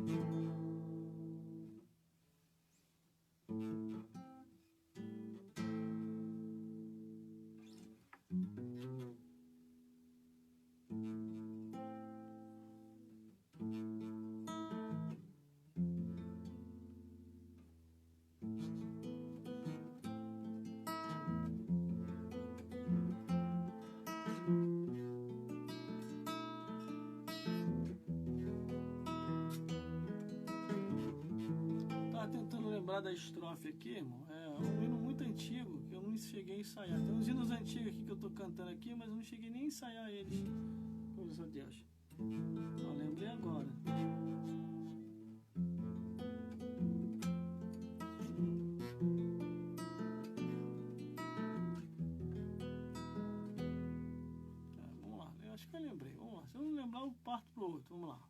Speaker 1: Tentando lembrar da estrofe aqui, irmão. É um hino muito antigo que eu não cheguei a ensaiar. Tem uns hinos antigos aqui que eu tô cantando aqui, mas eu não cheguei nem a ensaiar eles. Graças a Deus. Eu lembrei agora. Vamos lá. Eu acho que eu lembrei. Vamos lá. Se eu não lembrar, eu parto pro outro. Vamos lá.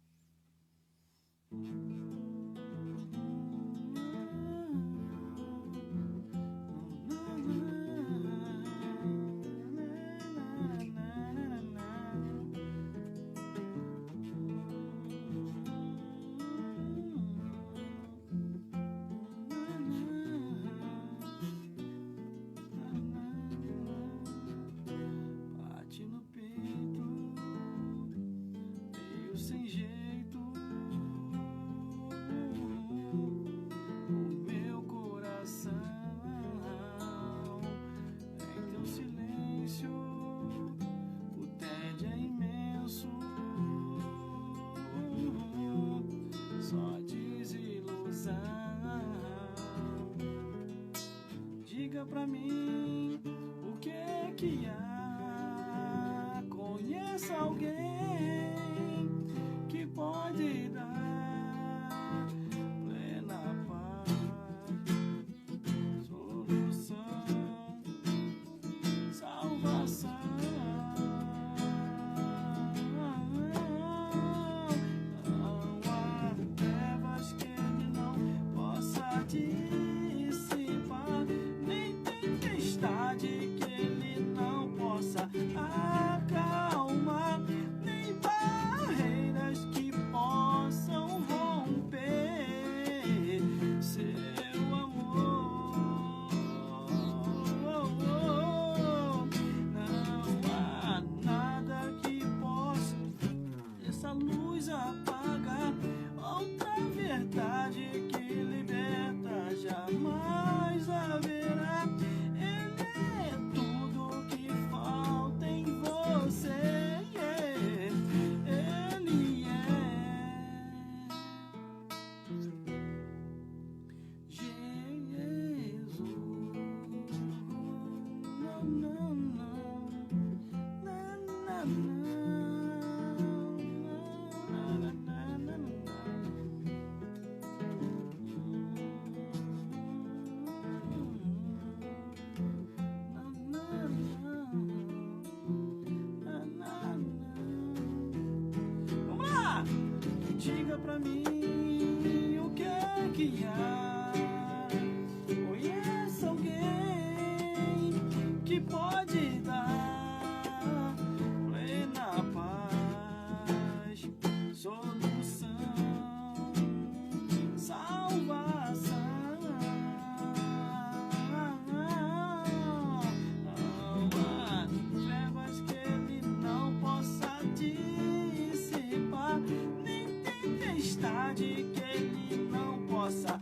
Speaker 1: Bate no peito, meio sem jeito, o meu coração. Em teu silêncio, o tédio é imenso, só desilusão. Diga pra mim o que é que há. Conheça alguém que pode dar plena paz, solução, salvação. Não há trevas que ele não possa dissipar, nem tempestade que ele não possa acalmar, nem barreiras que possam romper seu amor. Não há nada que possa essa luz apagar. Outra verdade que liberta jamais haverá. Ele é tudo que falta em você. Ele é Jesus. Não, não, não. Não, não, não. Vamos lá! Diga pra mim o que é que há. Conhece alguém que pode dar plena paz, solução, salvação. Não há trevas que ele não possa dissipar, nem tempestade que ele não possa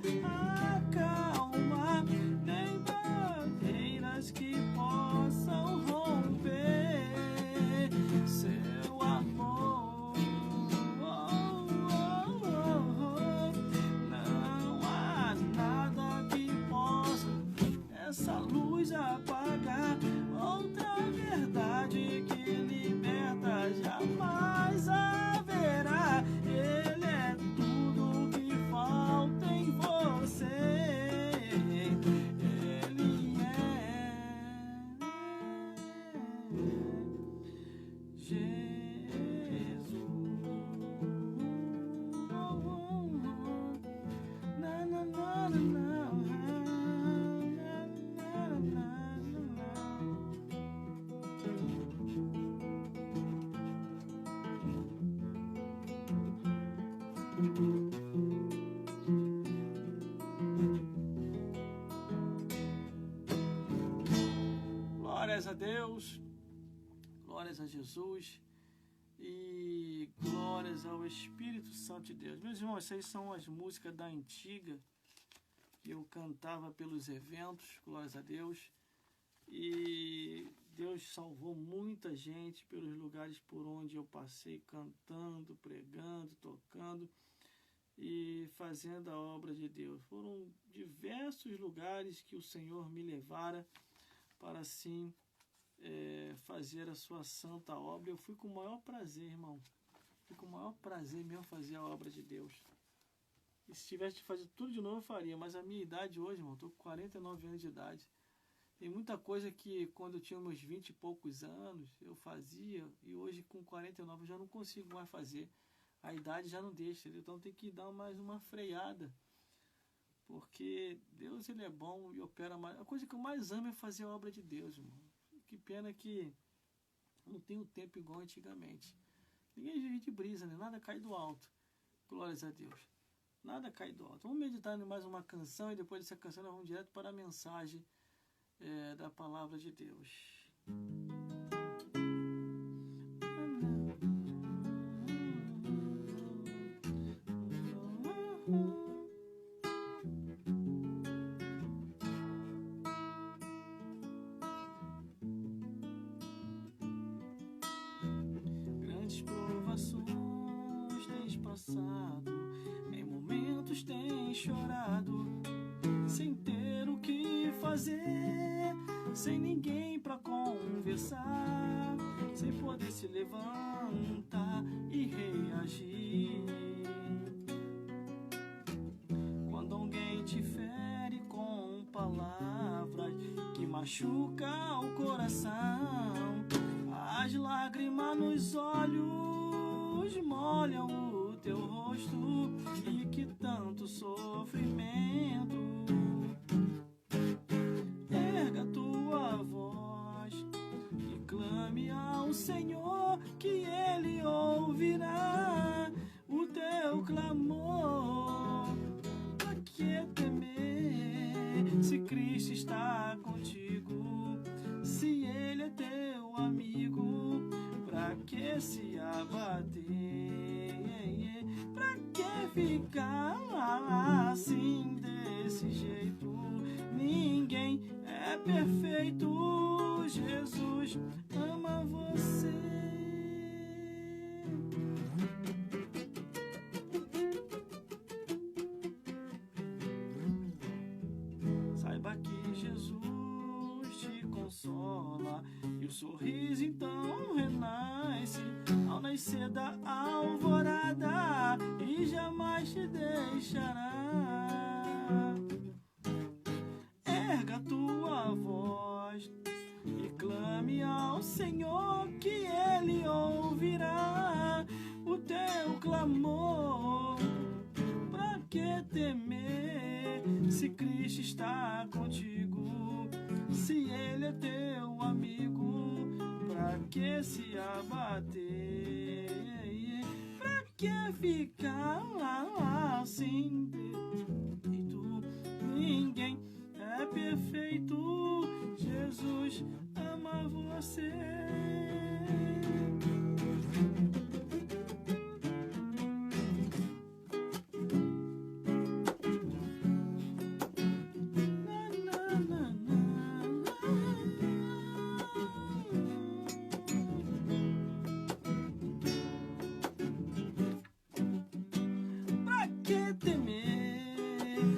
Speaker 1: Glórias a Deus, glórias a Jesus e glórias ao Espírito Santo de Deus. Meus irmãos, essas são as músicas da antiga que eu cantava pelos eventos, glórias a Deus. E Deus salvou muita gente pelos lugares por onde eu passei, cantando, pregando, tocando e fazendo a obra de Deus. Foram diversos lugares que o Senhor me levara para assim fazer a sua santa obra. Eu fui com o maior prazer, irmão. Fui com o maior prazer mesmo fazer a obra de Deus. E se tivesse de fazer tudo de novo, eu faria. Mas a minha idade hoje, irmão, estou com 49 anos de idade. Tem muita coisa que quando eu tinha meus 20 e poucos anos, eu fazia. E hoje com 49 eu já não consigo mais fazer. A idade já não deixa. Então tem que dar mais uma freada. Porque Deus, ele é bom e opera mais. A coisa que eu mais amo é fazer a obra de Deus, irmão. Que pena que não tenho tempo igual antigamente. Ninguém vive de brisa, né? Nada cai do alto. Glórias a Deus. Nada cai do alto. Vamos meditar em mais uma canção e depois dessa canção nós vamos direto para a mensagem da palavra de Deus. Grandes provações tens passado, em momentos tens chorado, sem ter o que fazer, sem ninguém pra conversar, sem poder se levantar e reagir. Quando alguém te fere com palavras que machuca o coração, as lágrimas nos olhos molham o teu rosto, e que tanto sofrimento. Erga tua voz e clame ao Senhor, que Ele ouvirá o teu clamor. Pra que temer se Cristo está contigo? Se Ele é teu amigo, pra que se abater? Pra que ficar assim desse jeito? Ninguém é perfeito. Jesus ama você. Saiba que Jesus te consola, e o sorriso então renasce ao nascer da alvorada, e jamais te deixará. Erga tua voz e clame ao Senhor, que Ele ouvirá o teu clamor. Pra que temer se Cristo está contigo? Se Ele é teu amigo, pra que se abater? Pra que ficar assim perfeito? Ninguém é perfeito. Jesus ama você.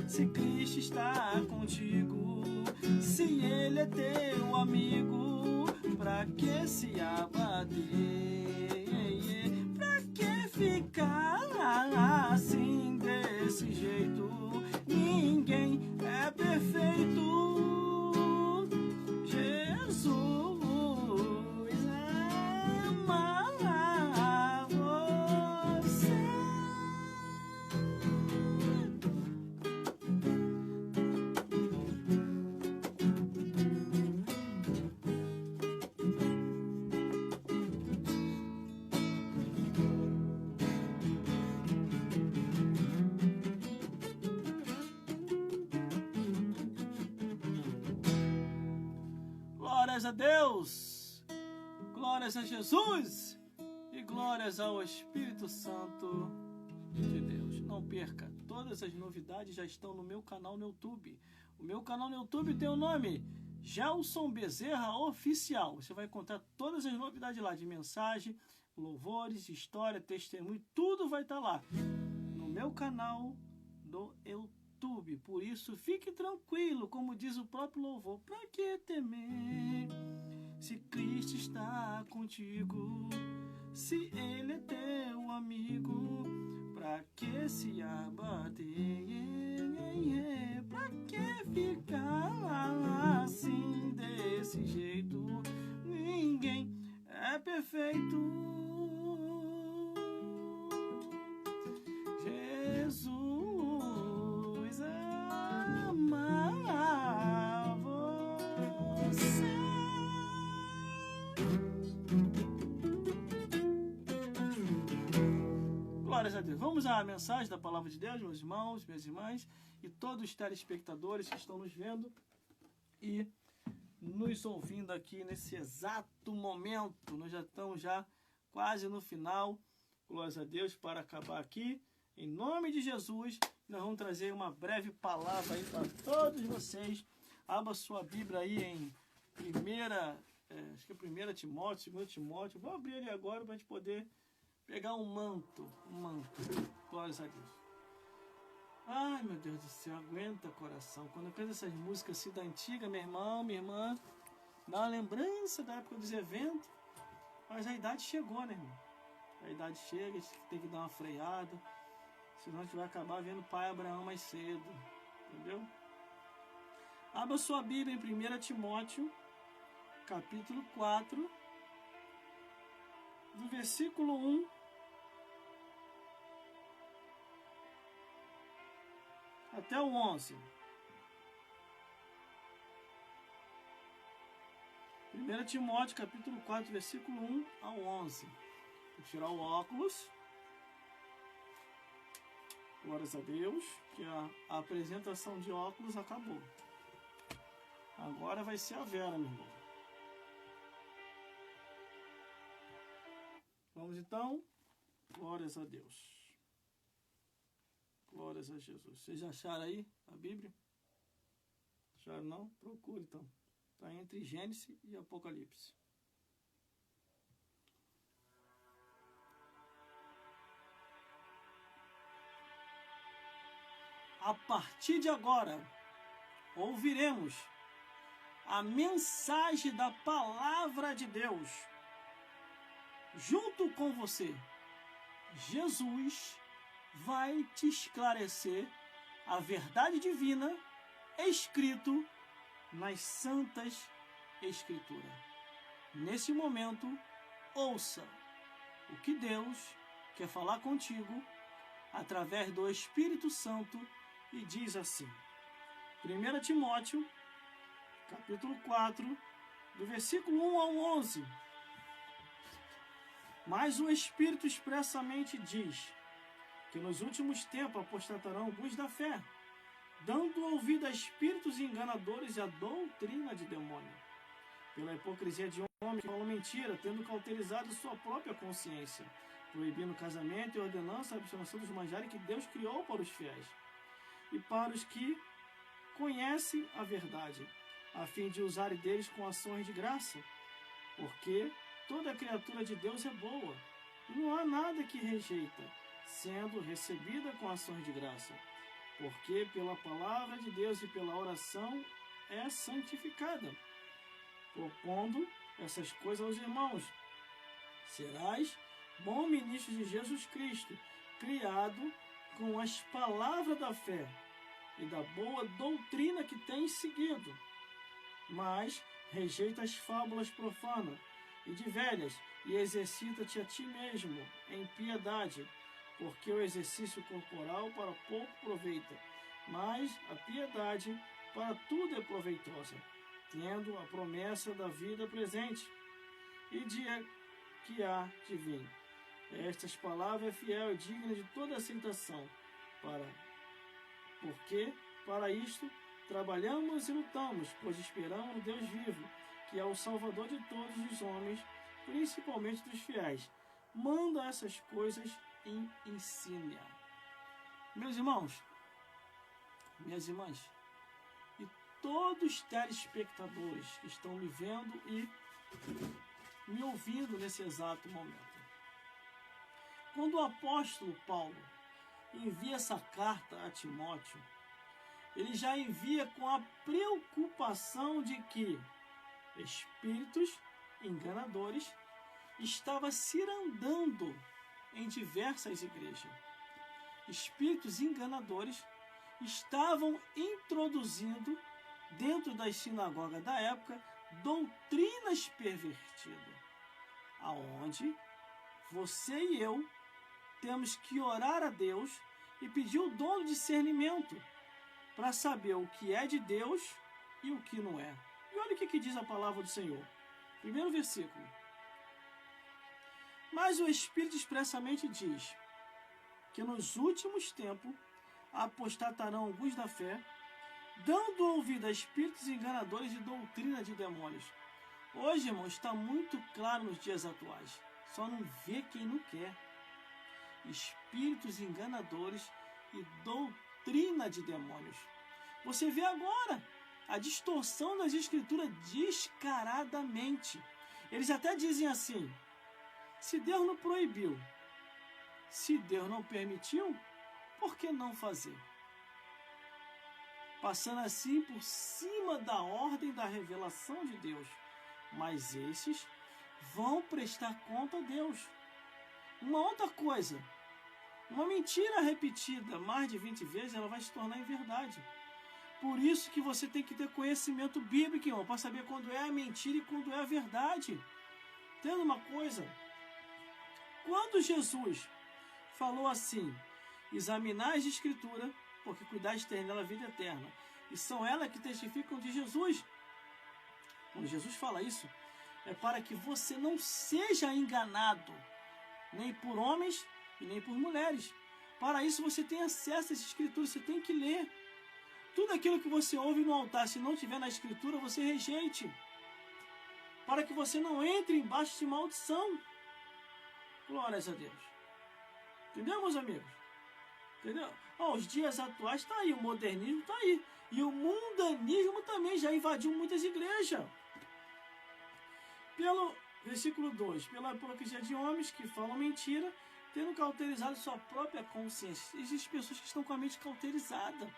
Speaker 1: Se Cristo está contigo, se Ele é teu amigo, pra que se abater? Pra que ficar assim desse jeito? Ninguém é perfeito. Jesus ama você. Glórias a Deus, glórias a Jesus e glórias ao Espírito Santo de Deus. Não perca, todas as novidades já estão no meu canal no YouTube. O meu canal no YouTube tem o nome Gelson Bezerra Oficial. Você vai encontrar todas as novidades lá, de mensagem, louvores, história, testemunho, tudo vai estar lá no meu canal do YouTube. Por isso, fique tranquilo, como diz o próprio louvor. Pra que temer, se Cristo está contigo? Se Ele é teu amigo, pra que se abater? Pra que ficar assim, desse jeito? Ninguém é perfeito. Jesus ama você. Glórias a Deus. Vamos à mensagem da palavra de Deus, meus irmãos, minhas irmãs e todos os telespectadores que estão nos vendo e nos ouvindo aqui nesse exato momento. Nós já estamos quase no final. Glórias a Deus, para acabar aqui. Em nome de Jesus, nós vamos trazer uma breve palavra aí para todos vocês. Abra sua Bíblia aí em acho que é 1 Timóteo, 2 Timóteo. Vou abrir ali agora para a gente poder pegar um manto. Glórias a Deus. Ai, meu Deus do céu, aguenta coração. Quando eu canto essas músicas assim da antiga, meu irmão, minha irmã, dá uma lembrança da época dos eventos. Mas a idade chegou, né, irmão? A idade chega, a gente tem que dar uma freada. Senão a gente vai acabar vendo o pai Abraão mais cedo. Entendeu? Abra sua Bíblia em 1 Timóteo, capítulo 4, do versículo 1 até o 11. 1 Timóteo, capítulo 4, versículo 1 ao 11. Vou tirar o óculos. Glórias a Deus, que a apresentação de óculos acabou. Agora vai ser a Vera, meu irmão. Vamos então. Glórias a Deus. Glórias a Jesus. Vocês acharam aí a Bíblia? Acharam não? Procure então. Está entre Gênesis e Apocalipse. A partir de agora, ouviremos a mensagem da palavra de Deus. Junto com você, Jesus vai te esclarecer a verdade divina escrito nas Santas Escrituras. Nesse momento, ouça o que Deus quer falar contigo através do Espírito Santo e diz assim. 1 Timóteo, capítulo 4, do versículo 1 ao 11. Mas o Espírito expressamente diz que nos últimos tempos apostatarão alguns da fé, dando ouvido a espíritos enganadores e a doutrina de demônio, pela hipocrisia de homens que falam mentira, tendo cauterizado sua própria consciência, proibindo o casamento e ordenança a abstenção dos manjares que Deus criou para os fiéis e para os que conhecem a verdade, a fim de usarem deles com ações de graça, porque toda criatura de Deus é boa, e não há nada que rejeita, sendo recebida com ações de graça, porque pela palavra de Deus e pela oração é santificada. Propondo essas coisas aos irmãos, serás bom ministro de Jesus Cristo, criado com as palavras da fé e da boa doutrina que tens seguido, mas rejeita as fábulas profanas e de velhas, e exercita-te a ti mesmo em piedade, porque o exercício corporal para pouco aproveita, mas a piedade para tudo é proveitosa, tendo a promessa da vida presente e de que há de vir. Estas palavras é fiel e digna de toda aceitação, porque para isto trabalhamos e lutamos, pois esperamos no Deus vivo, que é o Salvador de todos os homens, principalmente dos fiéis, manda essas coisas e ensina. Meus irmãos, minhas irmãs, e todos os telespectadores que estão me vendo e me ouvindo nesse exato momento. Quando o apóstolo Paulo envia essa carta a Timóteo, ele já envia com a preocupação de que espíritos enganadores estavam cirandando em diversas igrejas. Espíritos enganadores estavam introduzindo dentro das sinagogas da época doutrinas pervertidas, aonde você e eu temos que orar a Deus e pedir o dom do discernimento para saber o que é de Deus e o que não é. E olha o que diz a palavra do Senhor. Primeiro versículo. Mas o Espírito expressamente diz que nos últimos tempos apostatarão alguns da fé, dando ouvido a espíritos enganadores e doutrina de demônios. Hoje, irmão, está muito claro nos dias atuais. Só não vê quem não quer. Espíritos enganadores e doutrina de demônios. Você vê agora a distorção das escrituras descaradamente. Eles até dizem assim: se Deus não proibiu, se Deus não permitiu, por que não fazer? Passando assim por cima da ordem da revelação de Deus. Mas esses vão prestar conta a Deus. Uma outra coisa, uma mentira repetida mais de 20 vezes, ela vai se tornar em verdade. Por isso que você tem que ter conhecimento bíblico, irmão, para saber quando é a mentira e quando é a verdade. Entenda uma coisa, quando Jesus falou assim: examinai as Escrituras, porque cuidais de ter nela a vida eterna, e são elas que testificam de Jesus. Quando Jesus fala isso, é para que você não seja enganado, nem por homens e nem por mulheres. Para isso você tem acesso às Escrituras, você tem que ler. Tudo aquilo que você ouve no altar, se não tiver na Escritura, você rejeite. Para que você não entre embaixo de maldição. Glórias a Deus. Entendeu, meus amigos? Entendeu? Os dias atuais está aí, o modernismo está aí. E o mundanismo também já invadiu muitas igrejas. Pelo versículo 2, pela hipocrisia de homens que falam mentira, tendo cauterizado sua própria consciência. Existem pessoas que estão com a mente cauterizada.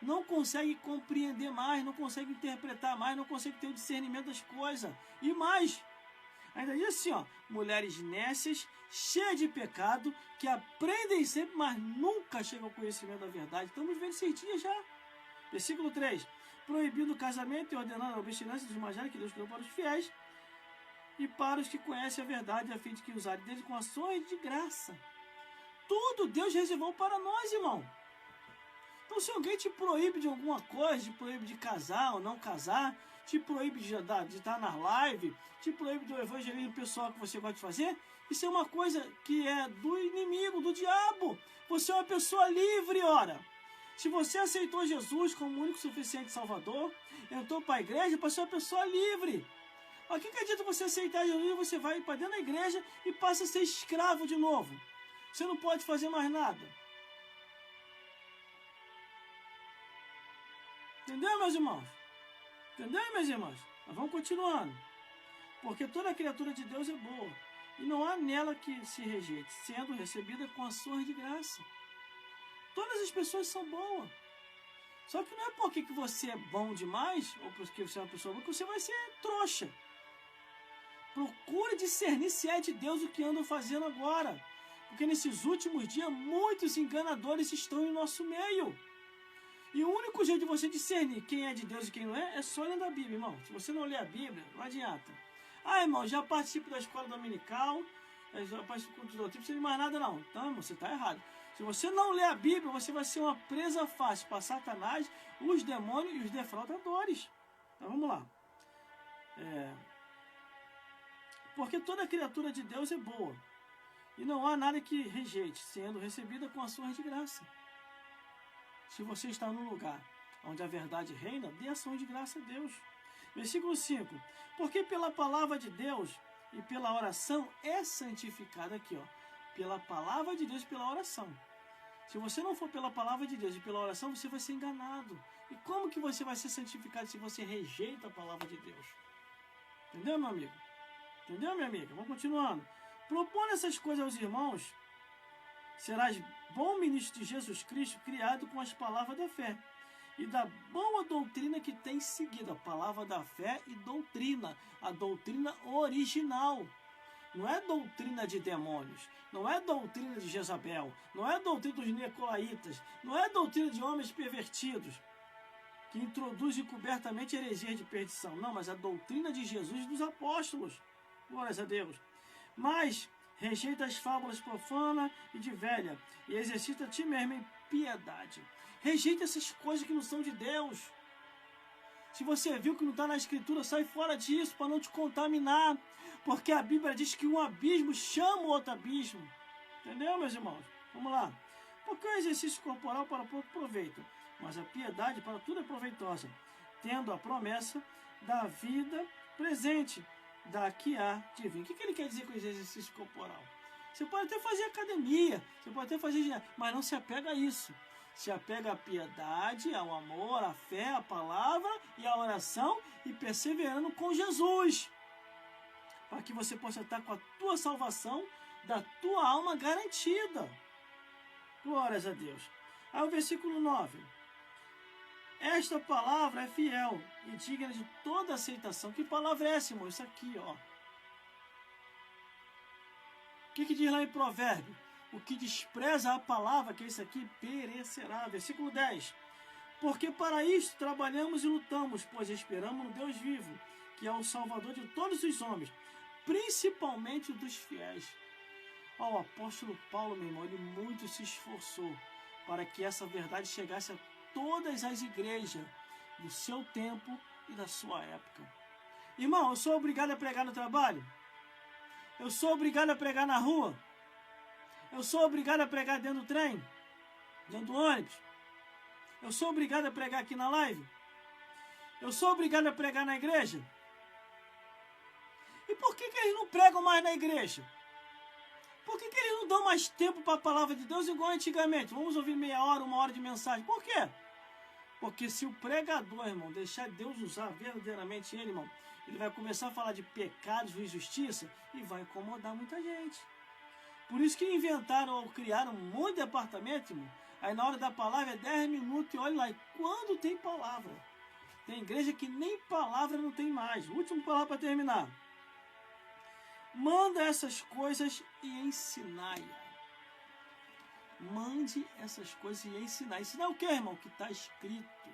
Speaker 1: Não conseguem compreender mais, não conseguem interpretar mais, não conseguem ter o discernimento das coisas. E mais, ainda diz assim, mulheres nécias, cheias de pecado, que aprendem sempre, mas nunca chegam ao conhecimento da verdade. Estamos vendo esses dias já. Versículo 3. Proibindo o casamento e ordenando a obstinância dos manjares que Deus criou para os fiéis e para os que conhecem a verdade, a fim de que usarem deles com ações de graça. Tudo Deus reservou para nós, irmão. Então, se alguém te proíbe de alguma coisa, te proíbe de casar ou não casar, te proíbe de estar na live, te proíbe do evangelismo pessoal que você gosta de fazer, isso é uma coisa que é do inimigo, do diabo. Você é uma pessoa livre, ora. Se você aceitou Jesus como o único suficiente Salvador, entrou para a igreja para ser uma pessoa livre. O que adianta você aceitar Jesus e você vai para dentro da igreja e passa a ser escravo de novo? Você não pode fazer mais nada. Entendeu, meus irmãos? Entendeu, minhas irmãs? Mas vamos continuando. Porque toda criatura de Deus é boa, e não há nela que se rejeite, sendo recebida com ações de graça. Todas as pessoas são boas. Só que não é porque que você é bom demais, ou porque você é uma pessoa boa, que você vai ser trouxa. Procure discernir se é de Deus o que andam fazendo agora. Porque nesses últimos dias, muitos enganadores estão em nosso meio. E o único jeito de você discernir quem é de Deus e quem não é só lendo a Bíblia, irmão. Se você não ler a Bíblia, não adianta. Irmão, já participo da escola dominical, já participo do culto do tipo, não precisa de mais nada não. Então, irmão, você está errado. Se você não ler a Bíblia, você vai ser uma presa fácil para Satanás, os demônios e os defraudadores. Então, vamos lá. Porque toda criatura de Deus é boa, e não há nada que rejeite, sendo recebida com ações de graça. Se você está num lugar onde a verdade reina, dê ação de graça a Deus. Versículo 5. Porque pela palavra de Deus e pela oração é santificado. Aqui, ó. Pela palavra de Deus e pela oração. Se você não for pela palavra de Deus e pela oração, você vai ser enganado. E como que você vai ser santificado se você rejeita a palavra de Deus? Entendeu, meu amigo? Entendeu, minha amiga? Vamos continuando. Propondo essas coisas aos irmãos, serás bom ministro de Jesus Cristo, criado com as palavras da fé e da boa doutrina que tem seguido. A palavra da fé e doutrina, a doutrina original. Não é doutrina de demônios, não é doutrina de Jezabel, não é doutrina dos nicolaítas, não é doutrina de homens pervertidos, que introduzem cobertamente heresias de perdição. Não, mas a doutrina de Jesus e dos apóstolos. Glórias a Deus. Mas rejeita as fábulas profanas e de velha, e exercita a ti mesmo em piedade. Rejeita essas coisas que não são de Deus. Se você viu que não está na Escritura, sai fora disso para não te contaminar. Porque a Bíblia diz que um abismo chama o outro abismo. Entendeu, meus irmãos? Vamos lá. Porque o exercício corporal para pouco proveito, mas a piedade para tudo é proveitosa, tendo a promessa da vida presente, da que há de vir. O que ele quer dizer com exercício corporal? Você pode até fazer academia, você pode até fazer, mas não se apega a isso. Se apega à piedade, ao amor, à fé, à palavra e à oração, e perseverando com Jesus, para que você possa estar com a tua salvação da tua alma garantida. Glórias a Deus. Aí o versículo 9. Esta palavra é fiel e digna de toda aceitação. Que palavra é essa, irmão? Isso aqui, ó. O que diz lá em Provérbio? O que despreza a palavra, que é isso aqui, perecerá. Versículo 10. Porque para isto trabalhamos e lutamos, pois esperamos no Deus vivo, que é o Salvador de todos os homens, principalmente dos fiéis. Ó, o apóstolo Paulo, meu irmão, ele muito se esforçou para que essa verdade chegasse a todas as igrejas do seu tempo e da sua época. Irmão, eu sou obrigado a pregar no trabalho? Eu sou obrigado a pregar na rua? Eu sou obrigado a pregar dentro do trem? Dentro do ônibus? Eu sou obrigado a pregar aqui na live? Eu sou obrigado a pregar na igreja? E por que eles não pregam mais na igreja? Por que eles não dão mais tempo para a palavra de Deus igual antigamente? Vamos ouvir meia hora, uma hora de mensagem. Por quê? Porque se o pregador, irmão, deixar Deus usar verdadeiramente ele, irmão, ele vai começar a falar de pecados e injustiça e vai incomodar muita gente. Por isso que inventaram ou criaram um monte de departamento, irmão. Aí na hora da palavra é 10 minutos e olha lá, e quando tem palavra? Tem igreja que nem palavra não tem mais. Última palavra para terminar. Manda essas coisas e ensinai. Mande essas coisas e ensinai. Ensinar o que, irmão? O que está escrito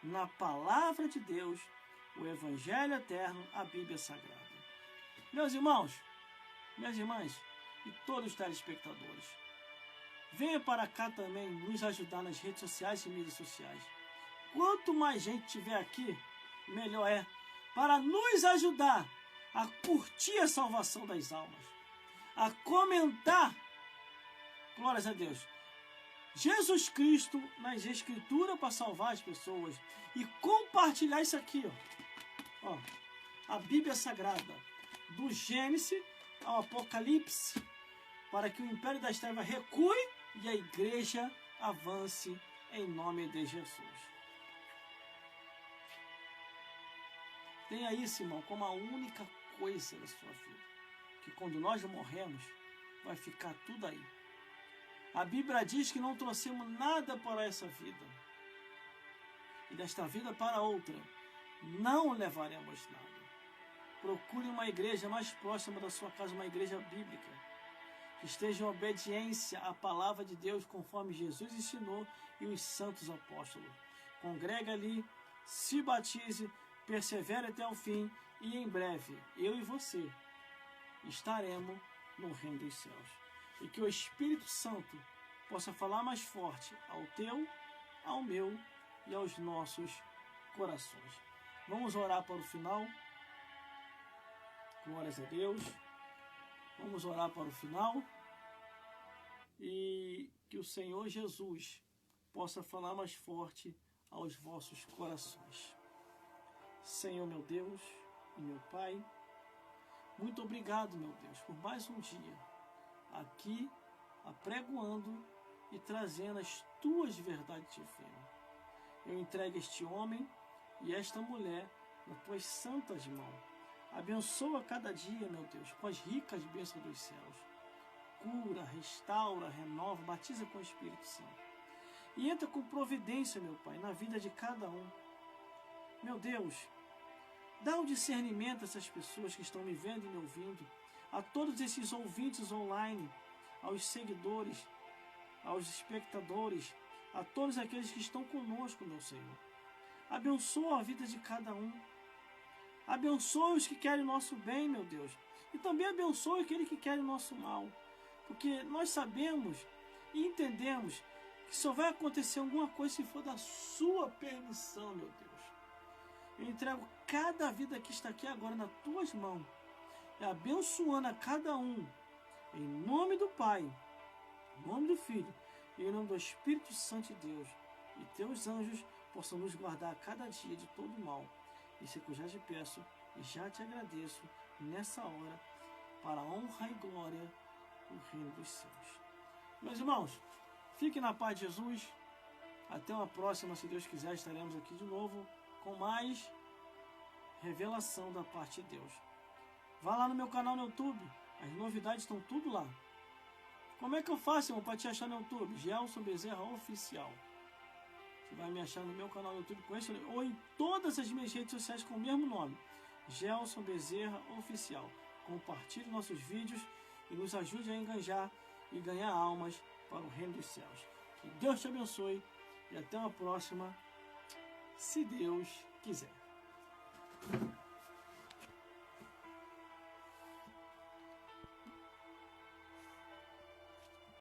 Speaker 1: na palavra de Deus, o Evangelho eterno, a Bíblia Sagrada. Meus irmãos, minhas irmãs e todos os telespectadores, venha para cá também nos ajudar nas redes sociais e mídias sociais. Quanto mais gente tiver aqui, melhor é, para nos ajudar a curtir a salvação das almas, a comentar, glórias a Deus, Jesus Cristo nas Escrituras para salvar as pessoas e compartilhar isso aqui, ó, a Bíblia Sagrada, do Gênesis ao Apocalipse, para que o Império das Trevas recue e a igreja avance em nome de Jesus. Tenha isso, irmão, como a única coisa da sua vida, que quando nós morremos, vai ficar tudo aí. A Bíblia diz que não trouxemos nada para essa vida, e desta vida para outra, não levaremos nada. Procure uma igreja mais próxima da sua casa, uma igreja bíblica, que esteja em obediência à palavra de Deus, conforme Jesus ensinou e os santos apóstolos. Congrega ali, se batize, persevere até o fim, e em breve, eu e você estaremos no reino dos céus. E que o Espírito Santo possa falar mais forte ao teu, ao meu e aos nossos corações. Vamos orar para o final. Glórias a Deus. Vamos orar para o final. E que o Senhor Jesus possa falar mais forte aos vossos corações. Senhor, meu Deus e meu Pai, muito obrigado, meu Deus, por mais um dia aqui apregoando e trazendo as tuas verdades de fé. Eu entrego este homem e esta mulher nas tuas santas mãos. Abençoa cada dia, meu Deus, com as ricas bênçãos dos céus. Cura, restaura, renova, batiza com o Espírito Santo. E entra com providência, meu Pai, na vida de cada um. Meu Deus, dá um discernimento a essas pessoas que estão me vendo e me ouvindo, a todos esses ouvintes online, aos seguidores, aos espectadores, a todos aqueles que estão conosco, meu Senhor. Abençoa a vida de cada um. Abençoa os que querem o nosso bem, meu Deus. E também abençoa aquele que quer o nosso mal. Porque nós sabemos e entendemos que só vai acontecer alguma coisa se for da sua permissão, meu Deus. Eu entrego cada vida que está aqui agora nas tuas mãos, e abençoando a cada um, em nome do Pai, em nome do Filho, e em nome do Espírito Santo de Deus. E teus anjos possam nos guardar a cada dia de todo mal. Isso é que eu já te peço e já te agradeço nessa hora, para a honra e glória do Reino dos Céus. Meus irmãos, fiquem na paz de Jesus. Até uma próxima, se Deus quiser, estaremos aqui de novo com mais revelação da parte de Deus. Vá lá no meu canal no YouTube, as novidades estão tudo lá. Como é que eu faço, irmão, para te achar no YouTube? Gelson Bezerra Oficial. Você vai me achar no meu canal no YouTube com esse, ou em todas as minhas redes sociais com o mesmo nome, Gelson Bezerra Oficial. Compartilhe nossos vídeos e nos ajude a enganjar e ganhar almas para o Reino dos Céus. Que Deus te abençoe e até uma próxima, se Deus quiser.